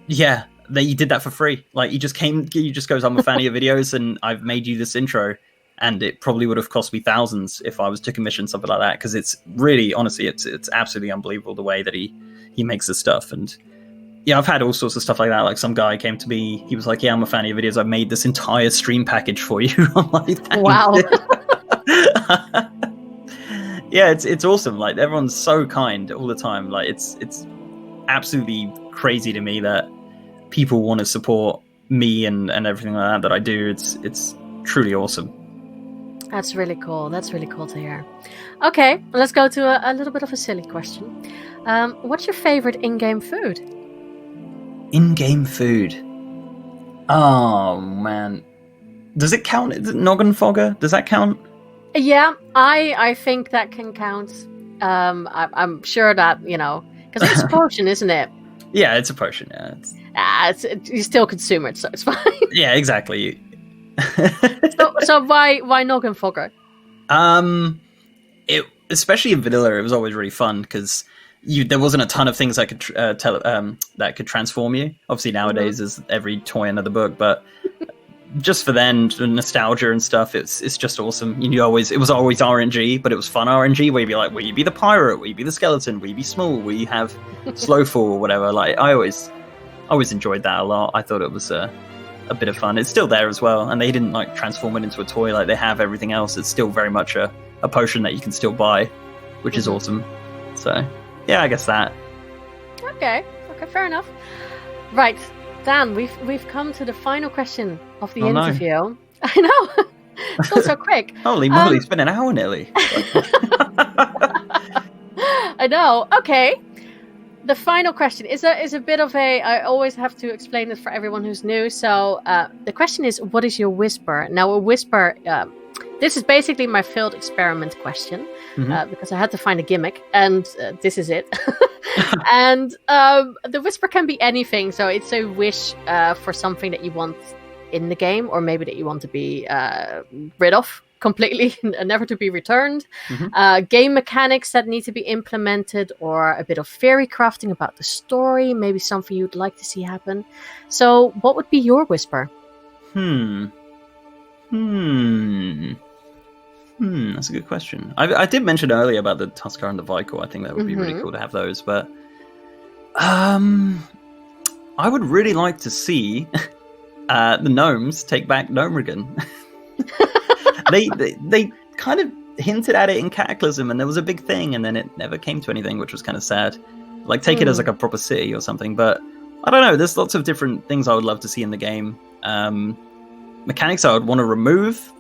he did that for free. Like he just goes, "I'm a fan of your videos, and I've made you this intro." And it probably would have cost me thousands if I was to commission something like that, because it's really, honestly, it's absolutely unbelievable the way that he makes this stuff. And yeah, I've had all sorts of stuff like that. Like some guy came to me, he was like, "Yeah, I'm a fan of your videos. I've made this entire stream package for you." I'm like, "Thank Wow. you." Yeah, it's awesome. Like everyone's so kind all the time. Like it's absolutely crazy to me that people want to support me and everything like that I do. It's truly awesome. That's really cool. That's really cool to hear. Okay, let's go to a little bit of a silly question. What's your favorite in-game food? In-game food. Oh man, does it count? Is it noggin fogger? Does that count? Yeah, I think that can count. I'm sure that, because it's a potion, isn't it? Yeah, it's a potion. Yeah, You still consume it, so it's fine. Yeah, exactly. so why noggin fogger? Especially in vanilla, it was always really fun because there wasn't a ton of things that could that could transform you. Obviously nowadays there's every toy under the book, but just for then, the nostalgia and stuff, it's just awesome. It was always RNG, but it was fun RNG where you'd be like, will you be the pirate? Will you be the skeleton? Will you be small? Will you have slow fall or whatever? Like I always enjoyed that a lot. I thought it was a bit of fun. It's still there as well, and they didn't like transform it into a toy like they have everything else. It's still very much a potion that you can still buy, which is awesome. So yeah, I guess that. Okay, fair enough. Right, Dan, we've come to the final question of the interview. No. I know. It's gone so quick. Holy moly, it's been an hour nearly. I know. Okay. The final question is a bit of I always have to explain it for everyone who's new. So the question is, what is your whisper? Now, a whisper, this is basically my failed experiment question, because I had to find a gimmick, and this is it. And the whisper can be anything. So it's a wish for something that you want in the game, or maybe that you want to be rid of completely and never to be returned. Game mechanics that need to be implemented, or a bit of fairy crafting about the story, maybe something you'd like to see happen. So what would be your whisper? That's a good question. I did mention earlier about the Tuskar and the Vikor. I think that would be really cool to have those, but I would really like to see the gnomes take back Gnomrigan. They kind of hinted at it in Cataclysm, and there was a big thing, and then it never came to anything, which was kind of sad. Like, take it as like a proper city or something, but I don't know. There's lots of different things I would love to see in the game. Mechanics I would want to remove.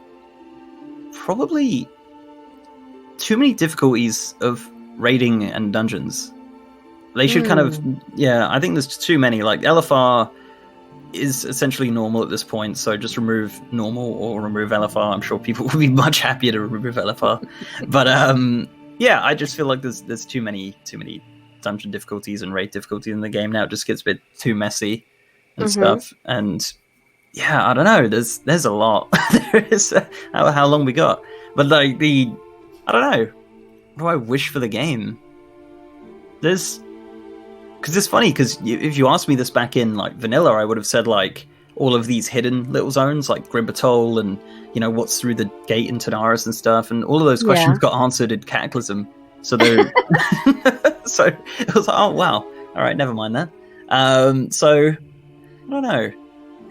Probably too many difficulties of raiding and dungeons. They should kind of, I think there's too many. Like, LFR is essentially normal at this point, so just remove normal or remove LFR. I'm sure people will be much happier to remove LFR. But I just feel like there's too many dungeon difficulties and raid difficulties in the game now. It just gets a bit too messy and stuff. And yeah, I don't know. There's a lot. There is how long we got, but like I don't know. What do I wish for the game? Because it's funny, because if you asked me this back in like vanilla, I would have said like all of these hidden little zones like Grimbatol and what's through the gate in Tanaris and stuff, and all of those questions got answered in Cataclysm. So so it was like, oh wow, all right, never mind that. So I don't know.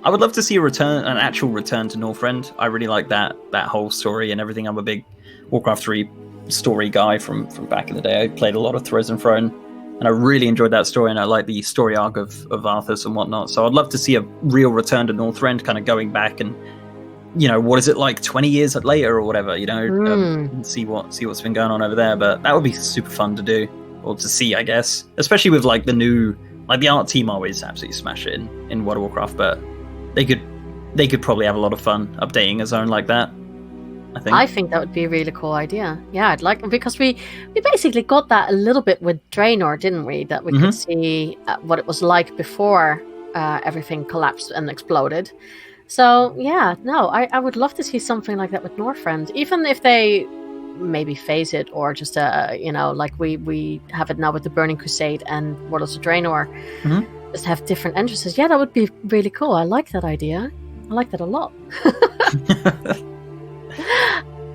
I would love to see an actual return to Northrend. I really like that whole story and everything. I'm a big Warcraft 3 story guy from back in the day. I played a lot of Thrones and Throne, and I really enjoyed that story, and I like the story arc of Arthas and whatnot. So I'd love to see a real return to Northrend, kind of going back and, what is it like 20 years later or whatever, and see what's been going on over there. But that would be super fun to do, or to see, I guess. Especially with like the new, like the art team always absolutely smash it in World of Warcraft, but they could probably have a lot of fun updating a zone like that. I think that would be a really cool idea. Yeah, I'd like, because we basically got that a little bit with Draenor, didn't we? That we could see what it was like before everything collapsed and exploded. So yeah, no, I would love to see something like that with Northrend, even if they maybe phase it, or just like we have it now with the Burning Crusade and Warlords of Draenor. Just have different entrances. Yeah, that would be really cool. I like that idea. I like that a lot.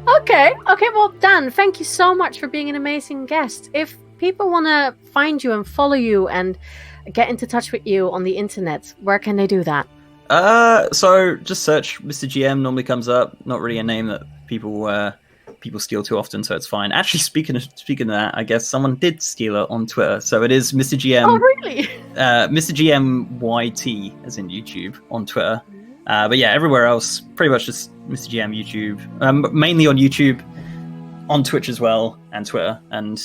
Okay, well, Dan, thank you so much for being an amazing guest. If people want to find you and follow you and get into touch with you on the internet, where can they do that? So just search MrGM. Normally comes up. Not really a name that people steal too often, so it's fine. Actually, speaking of that, I guess someone did steal it on Twitter. So it is MrGM. Oh, really? MrGM YT, as in YouTube, on Twitter. But yeah, everywhere else, pretty much just MrGM YouTube. Mainly on YouTube, on Twitch as well, and Twitter, and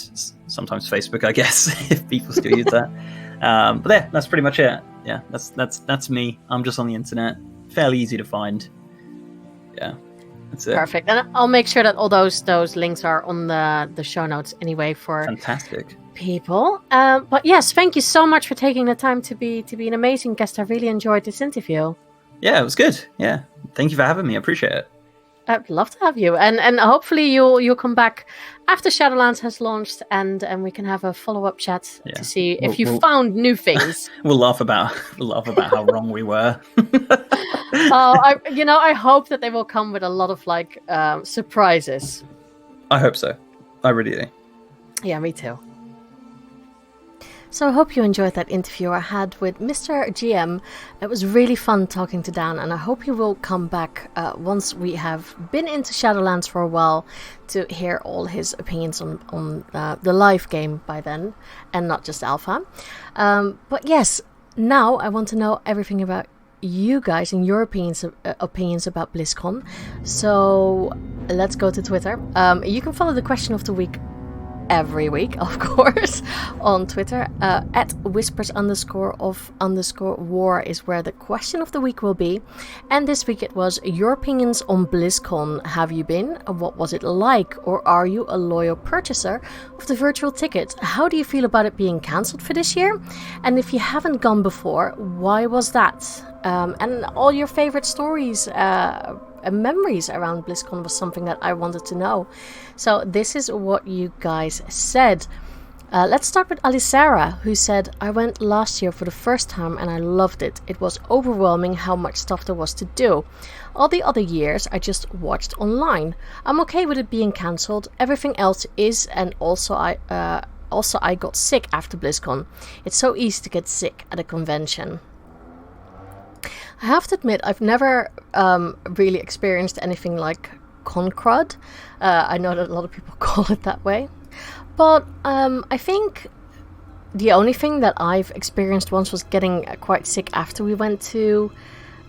sometimes Facebook, I guess, if people still use that. But yeah, that's pretty much it. Yeah, that's me. I'm just on the internet. Fairly easy to find. Yeah, that's it. Perfect. And I'll make sure that all those links are on the show notes anyway for fantastic people. But yes, thank you so much for taking the time to be an amazing guest. I really enjoyed this interview. Yeah, it was good. Yeah, thank you for having me. I appreciate it. I'd love to have you, and hopefully you'll come back after Shadowlands has launched, and we can have a follow-up chat to see if you found new things. We'll laugh about how wrong we were. I hope that they will come with a lot of surprises. I hope so. I really do. Yeah, me too. So I hope you enjoyed that interview I had with MrGM. It was really fun talking to Dan, and I hope he will come back once we have been into Shadowlands for a while to hear all his opinions on the live game by then, and not just alpha. But yes, now I want to know everything about you guys and your opinions about BlizzCon. So let's go to Twitter. You can follow the question of the week every week, of course, on Twitter. At whispers_of_war is where the question of the week will be. And this week it was your opinions on BlizzCon. Have you been? What was it like? Or are you a loyal purchaser of the virtual ticket? How do you feel about it being cancelled for this year? And if you haven't gone before, why was that? And all your favorite stories and memories around BlizzCon was something that I wanted to know. So this is what you guys said. Let's start with Alisara, who said, I went last year for the first time and I loved it. It was overwhelming how much stuff there was to do. All the other years I just watched online. I'm okay with it being cancelled. Everything else is, and also I got sick after BlizzCon. It's so easy to get sick at a convention. I have to admit, I've never really experienced anything like Concrud. I know that a lot of people call it that way. But I think the only thing that I've experienced once was getting quite sick after we went to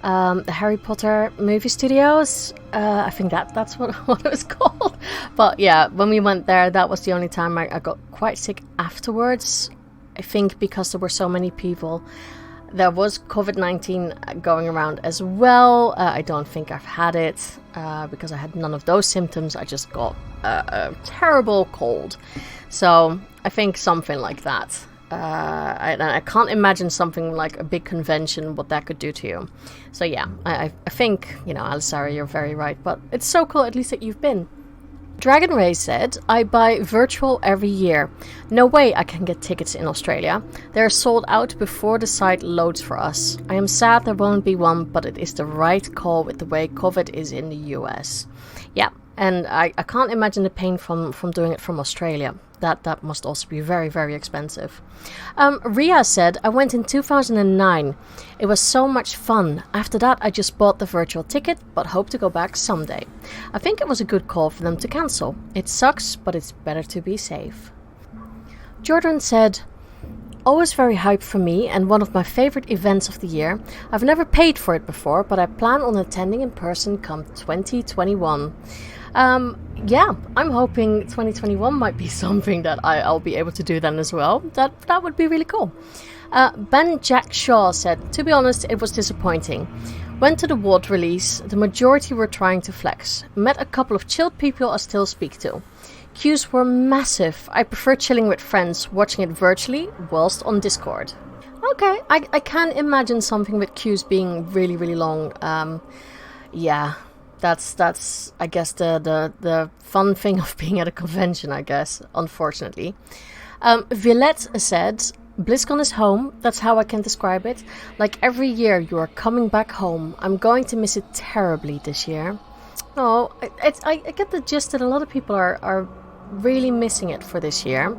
the Harry Potter movie studios. I think that's what it was called. But yeah, when we went there, that was the only time I got quite sick afterwards. I think because there were so many people. There was COVID-19 going around as well. I don't think I've had it because I had none of those symptoms. I just got a terrible cold. So I think something like that. I can't imagine something like a big convention, what that could do to you. So yeah, I think, Alisara, you're very right. But it's so cool at least that you've been. Dragon Ray said, I buy virtual every year. No way I can get tickets in Australia. They're sold out before the site loads for us. I am sad there won't be one, but it is the right call with the way COVID is in the US. Yeah, and I can't imagine the pain from doing it from Australia. That must also be very, very expensive. Ria said, I went in 2009. It was so much fun. After that, I just bought the virtual ticket, but hope to go back someday. I think it was a good call for them to cancel. It sucks, but it's better to be safe. Jordan said, always very hyped for me and one of my favorite events of the year. I've never paid for it before, but I plan on attending in person come 2021. Yeah, I'm hoping 2021 might be something that I'll be able to do then as well. That would be really cool. Ben Jack Shaw said, to be honest, it was disappointing. Went to the Ward release, the majority were trying to flex. Met a couple of chilled people I still speak to. Queues were massive. I prefer chilling with friends, watching it virtually whilst on Discord. Okay, I can imagine something with queues being really, really long. Yeah. That's I guess the fun thing of being at a convention, I guess, unfortunately. Villette said, BlizzCon is home, that's how I can describe it. Like every year you are coming back home. I'm going to miss it terribly this year. Oh, I get the gist that a lot of people are really missing it for this year.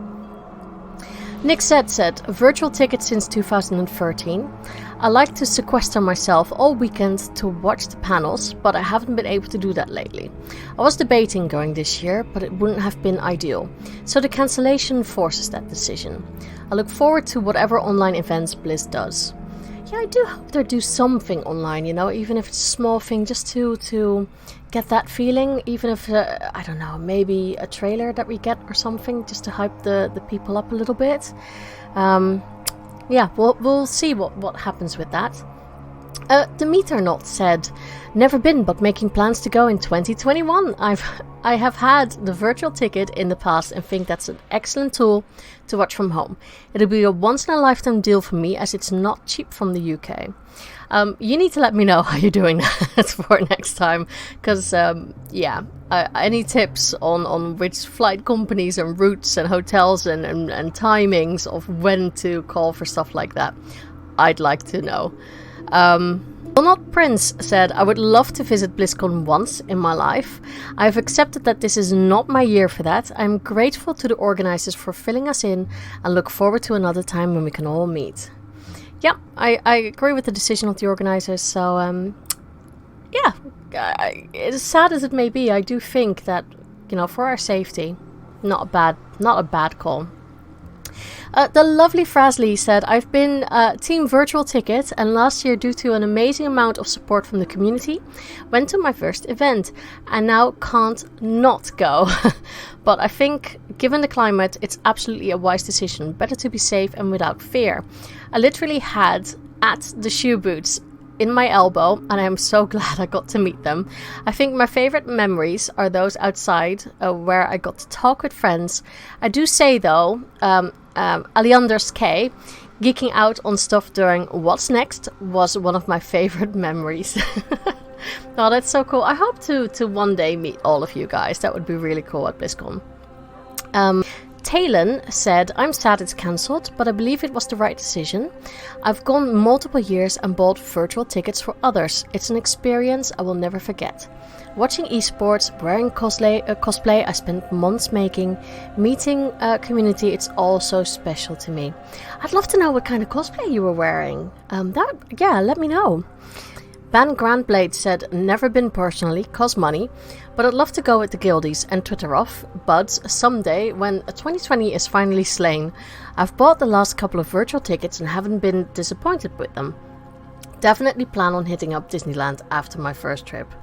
Nick said, virtual tickets since 2013. I like to sequester myself all weekend to watch the panels, but I haven't been able to do that lately. I was debating going this year, but it wouldn't have been ideal, so the cancellation forces that decision. I look forward to whatever online events Blizz does. Yeah, I do hope they do something online, you know, even if it's a small thing, just to get that feeling, even if, I don't know, maybe a trailer that we get or something, just to hype the people up a little bit. Yeah, we'll see what happens with that. The Meternaut said, never been, but making plans to go in 2021. I have had the virtual ticket in the past and think that's an excellent tool to watch from home. It'll be a once-in-a-lifetime deal for me as it's not cheap from the UK. You need to let me know how you're doing that for next time, because yeah, any tips on which flight companies and routes and hotels and timings of when to call for stuff like that, I'd like to know. Donald Prince said, I would love to visit BlizzCon once in my life. I've accepted that this is not my year for that. I'm grateful to the organizers for filling us in and look forward to another time when we can all meet. Yeah, I agree with the decision of the organizers. So, yeah, as sad as it may be, I do think that, you know, for our safety, not a bad call. The lovely Frasley said, I've been team virtual ticket, and last year, due to an amazing amount of support from the community, went to my first event and now can't not go. But I think, given the climate, it's absolutely a wise decision. Better to be safe and without fear. I literally had at the shoe boots in my elbow, and I am so glad I got to meet them. I think my favorite memories are those outside where I got to talk with friends. I do say though, Aleander's K, geeking out on stuff during What's Next was one of my favorite memories. Oh, that's so cool. I hope to one day meet all of you guys. That would be really cool at BlizzCon. Talon said, I'm sad it's cancelled, but I believe it was the right decision. I've gone multiple years and bought virtual tickets for others. It's an experience I will never forget. Watching esports, wearing cosplay I spent months making, meeting community, it's all so special to me. I'd love to know what kind of cosplay you were wearing. Yeah, let me know. Ban Grandblade said, never been personally, cause money, but I'd love to go with the guildies and Twitter off, but someday when 2020 is finally slain, I've bought the last couple of virtual tickets and haven't been disappointed with them. Definitely plan on hitting up Disneyland after my first trip.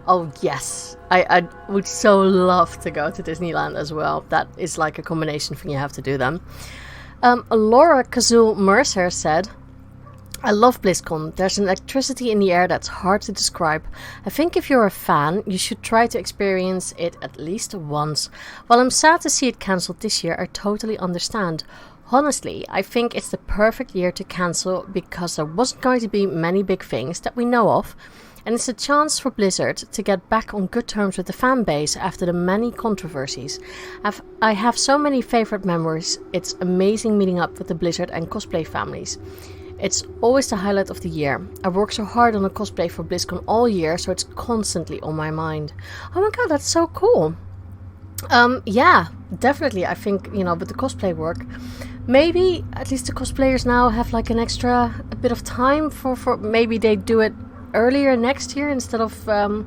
Oh yes, I would so love to go to Disneyland as well. That is like a combination thing you have to do then. Laura Kazul Mercer said, I love BlizzCon. There's an electricity in the air that's hard to describe. I think if you're a fan, you should try to experience it at least once. While I'm sad to see it cancelled this year, I totally understand. Honestly, I think it's the perfect year to cancel because there wasn't going to be many big things that we know of, and it's a chance for Blizzard to get back on good terms with the fan base after the many controversies. I have so many favorite memories. It's amazing meeting up with the Blizzard and cosplay families. It's always the highlight of the year. I work so hard on a cosplay for BlizzCon all year, so it's constantly on my mind. Oh my god, that's so cool. Yeah, definitely. I think, you know, with the cosplay work, maybe at least the cosplayers now have like a bit of time for maybe they do it earlier next year instead of the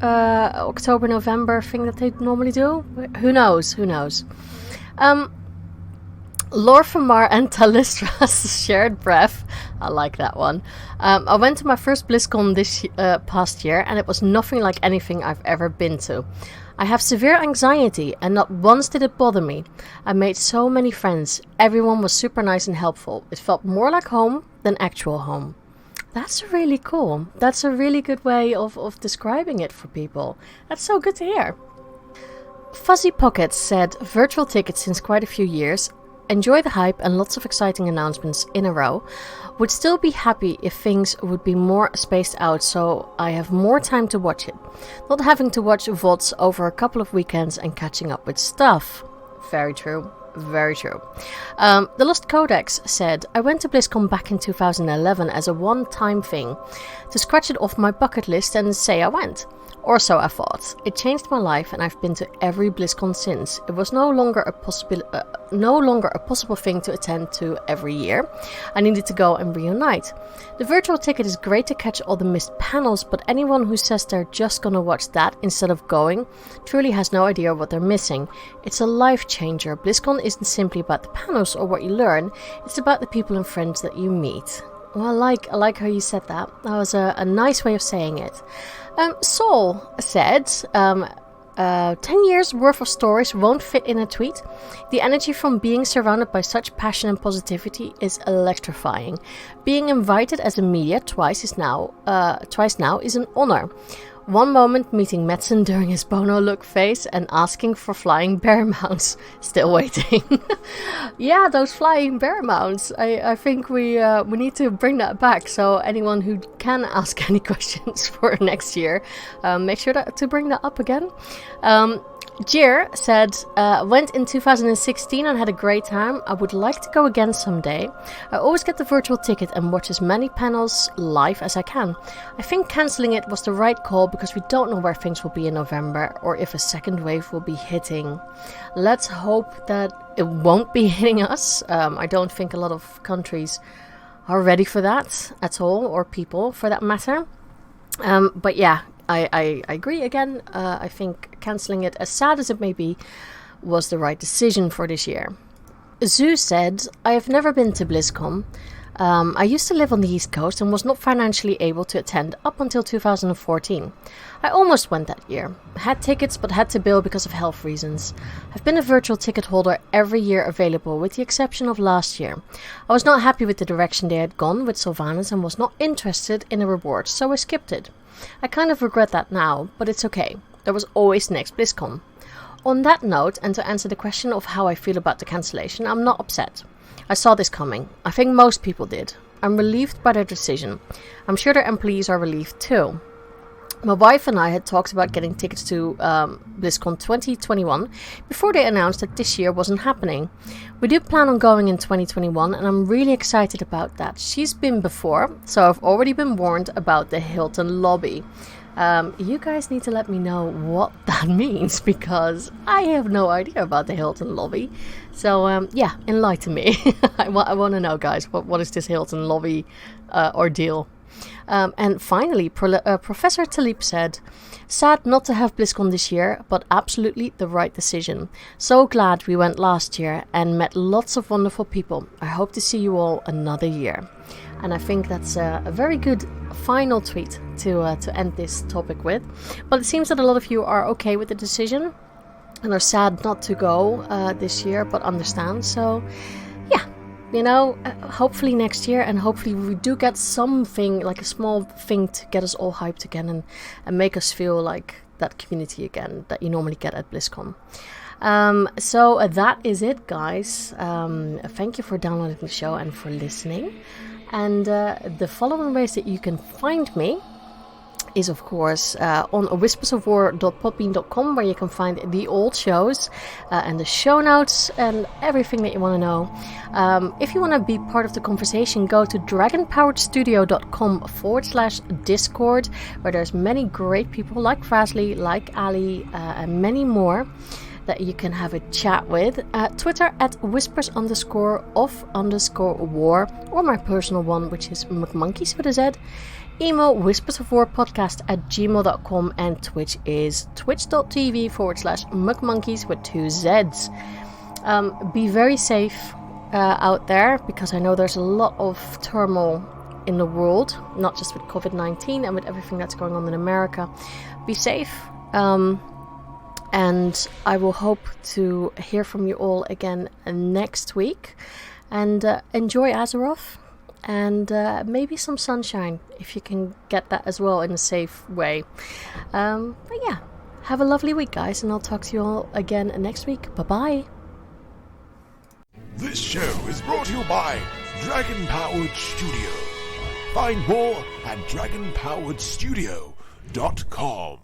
October-November thing that they normally do. Who knows? Lorfamar and Talistra's shared breath. I like that one. I went to my first BlizzCon this past year, and it was nothing like anything I've ever been to. I have severe anxiety, and not once did it bother me. I made so many friends. Everyone was super nice and helpful. It felt more like home than actual home. That's really cool. That's a really good way of describing it for people. That's so good to hear. Fuzzy Pockets said, virtual tickets since quite a few years. Enjoy the hype and lots of exciting announcements in a row. Would still be happy if things would be more spaced out so I have more time to watch it. Not having to watch VODs over a couple of weekends and catching up with stuff. Very true. Very true. The Lost Codex said, I went to BlizzCon back in 2011 as a one-time thing to scratch it off my bucket list and say I went. Or so I thought. It changed my life and I've been to every BlizzCon since. It was no longer a possible thing to attend to every year. I needed to go and reunite. The virtual ticket is great to catch all the missed panels, but anyone who says they're just gonna watch that instead of going truly has no idea what they're missing. It's a life changer. BlizzCon isn't simply about the panels or what you learn, it's about the people and friends that you meet. Well, I like how you said that. That was a nice way of saying it. Saul said, 10 years worth of stories won't fit in a tweet. The energy from being surrounded by such passion and positivity is electrifying. Being invited as a media twice now is an honor. One moment meeting Madsen during his Bono look phase and asking for flying bear mounts. Still waiting. Yeah, those flying bear mounts. I think we need to bring that back. So anyone who can ask any questions for next year, make sure to bring that up again. Jir said, went in 2016 and had a great time. I would like to go again someday. I always get the virtual ticket and watch as many panels live as I can. I think cancelling it was the right call because we don't know where things will be in November or if a second wave will be hitting. Let's hope that it won't be hitting us. I don't think a lot of countries are ready for that at all, or people for that matter. But yeah, I agree again. I think cancelling it, as sad as it may be, was the right decision for this year. Zoo said, I have never been to BlizzCon. I used to live on the East Coast and was not financially able to attend up until 2014. I almost went that year. Had tickets but had to bail because of health reasons. I've been a virtual ticket holder every year available with the exception of last year. I was not happy with the direction they had gone with Sylvanas and was not interested in a reward, so I skipped it. I kind of regret that now, but it's okay. There was always next BlizzCon. On that note, and to answer the question of how I feel about the cancellation, I'm not upset. I saw this coming. I think most people did. I'm relieved by their decision. I'm sure their employees are relieved too. My wife and I had talked about getting tickets to BlizzCon 2021 before they announced that this year wasn't happening. We do plan on going in 2021 and I'm really excited about that. She's been before, so I've already been warned about the Hilton lobby. You guys need to let me know what that means because I have no idea about the Hilton lobby. So yeah, enlighten me. I want to know, guys, what is this Hilton lobby ordeal? And finally, Professor Talib said, sad not to have BlizzCon this year, but absolutely the right decision. So glad we went last year and met lots of wonderful people. I hope to see you all another year. And I think that's a very good final tweet to end this topic with. But it seems that a lot of you are okay with the decision and are sad not to go this year, but understand. So yeah, you know, hopefully next year, and hopefully we do get something, like a small thing to get us all hyped again and make us feel like that community again that you normally get at BlizzCon. So that is it, guys. Thank you for downloading the show and for listening. And the following ways that you can find me is, of course, on whispersofwar.podbean.com, where you can find the old shows and the show notes and everything that you want to know. If you want to be part of the conversation, go to dragonpoweredstudio.com/Discord, where there's many great people like Frasley, like Ali, and many more that you can have a chat with. Twitter at whispers_of_war, or my personal one, which is McMonkeys with a Z. Email whispersofwarpodcast@gmail.com, and Twitch is twitch.tv/McMonkeys with 2 Zs. Be very safe out there, because I know there's a lot of turmoil in the world, not just with COVID-19 and with everything that's going on in America. Be safe. And I will hope to hear from you all again next week. And enjoy Azeroth. And maybe some sunshine, if you can get that as well in a safe way. But yeah, have a lovely week, guys. And I'll talk to you all again next week. Bye-bye. This show is brought to you by Dragon Powered Studio. Find more at dragonpoweredstudio.com.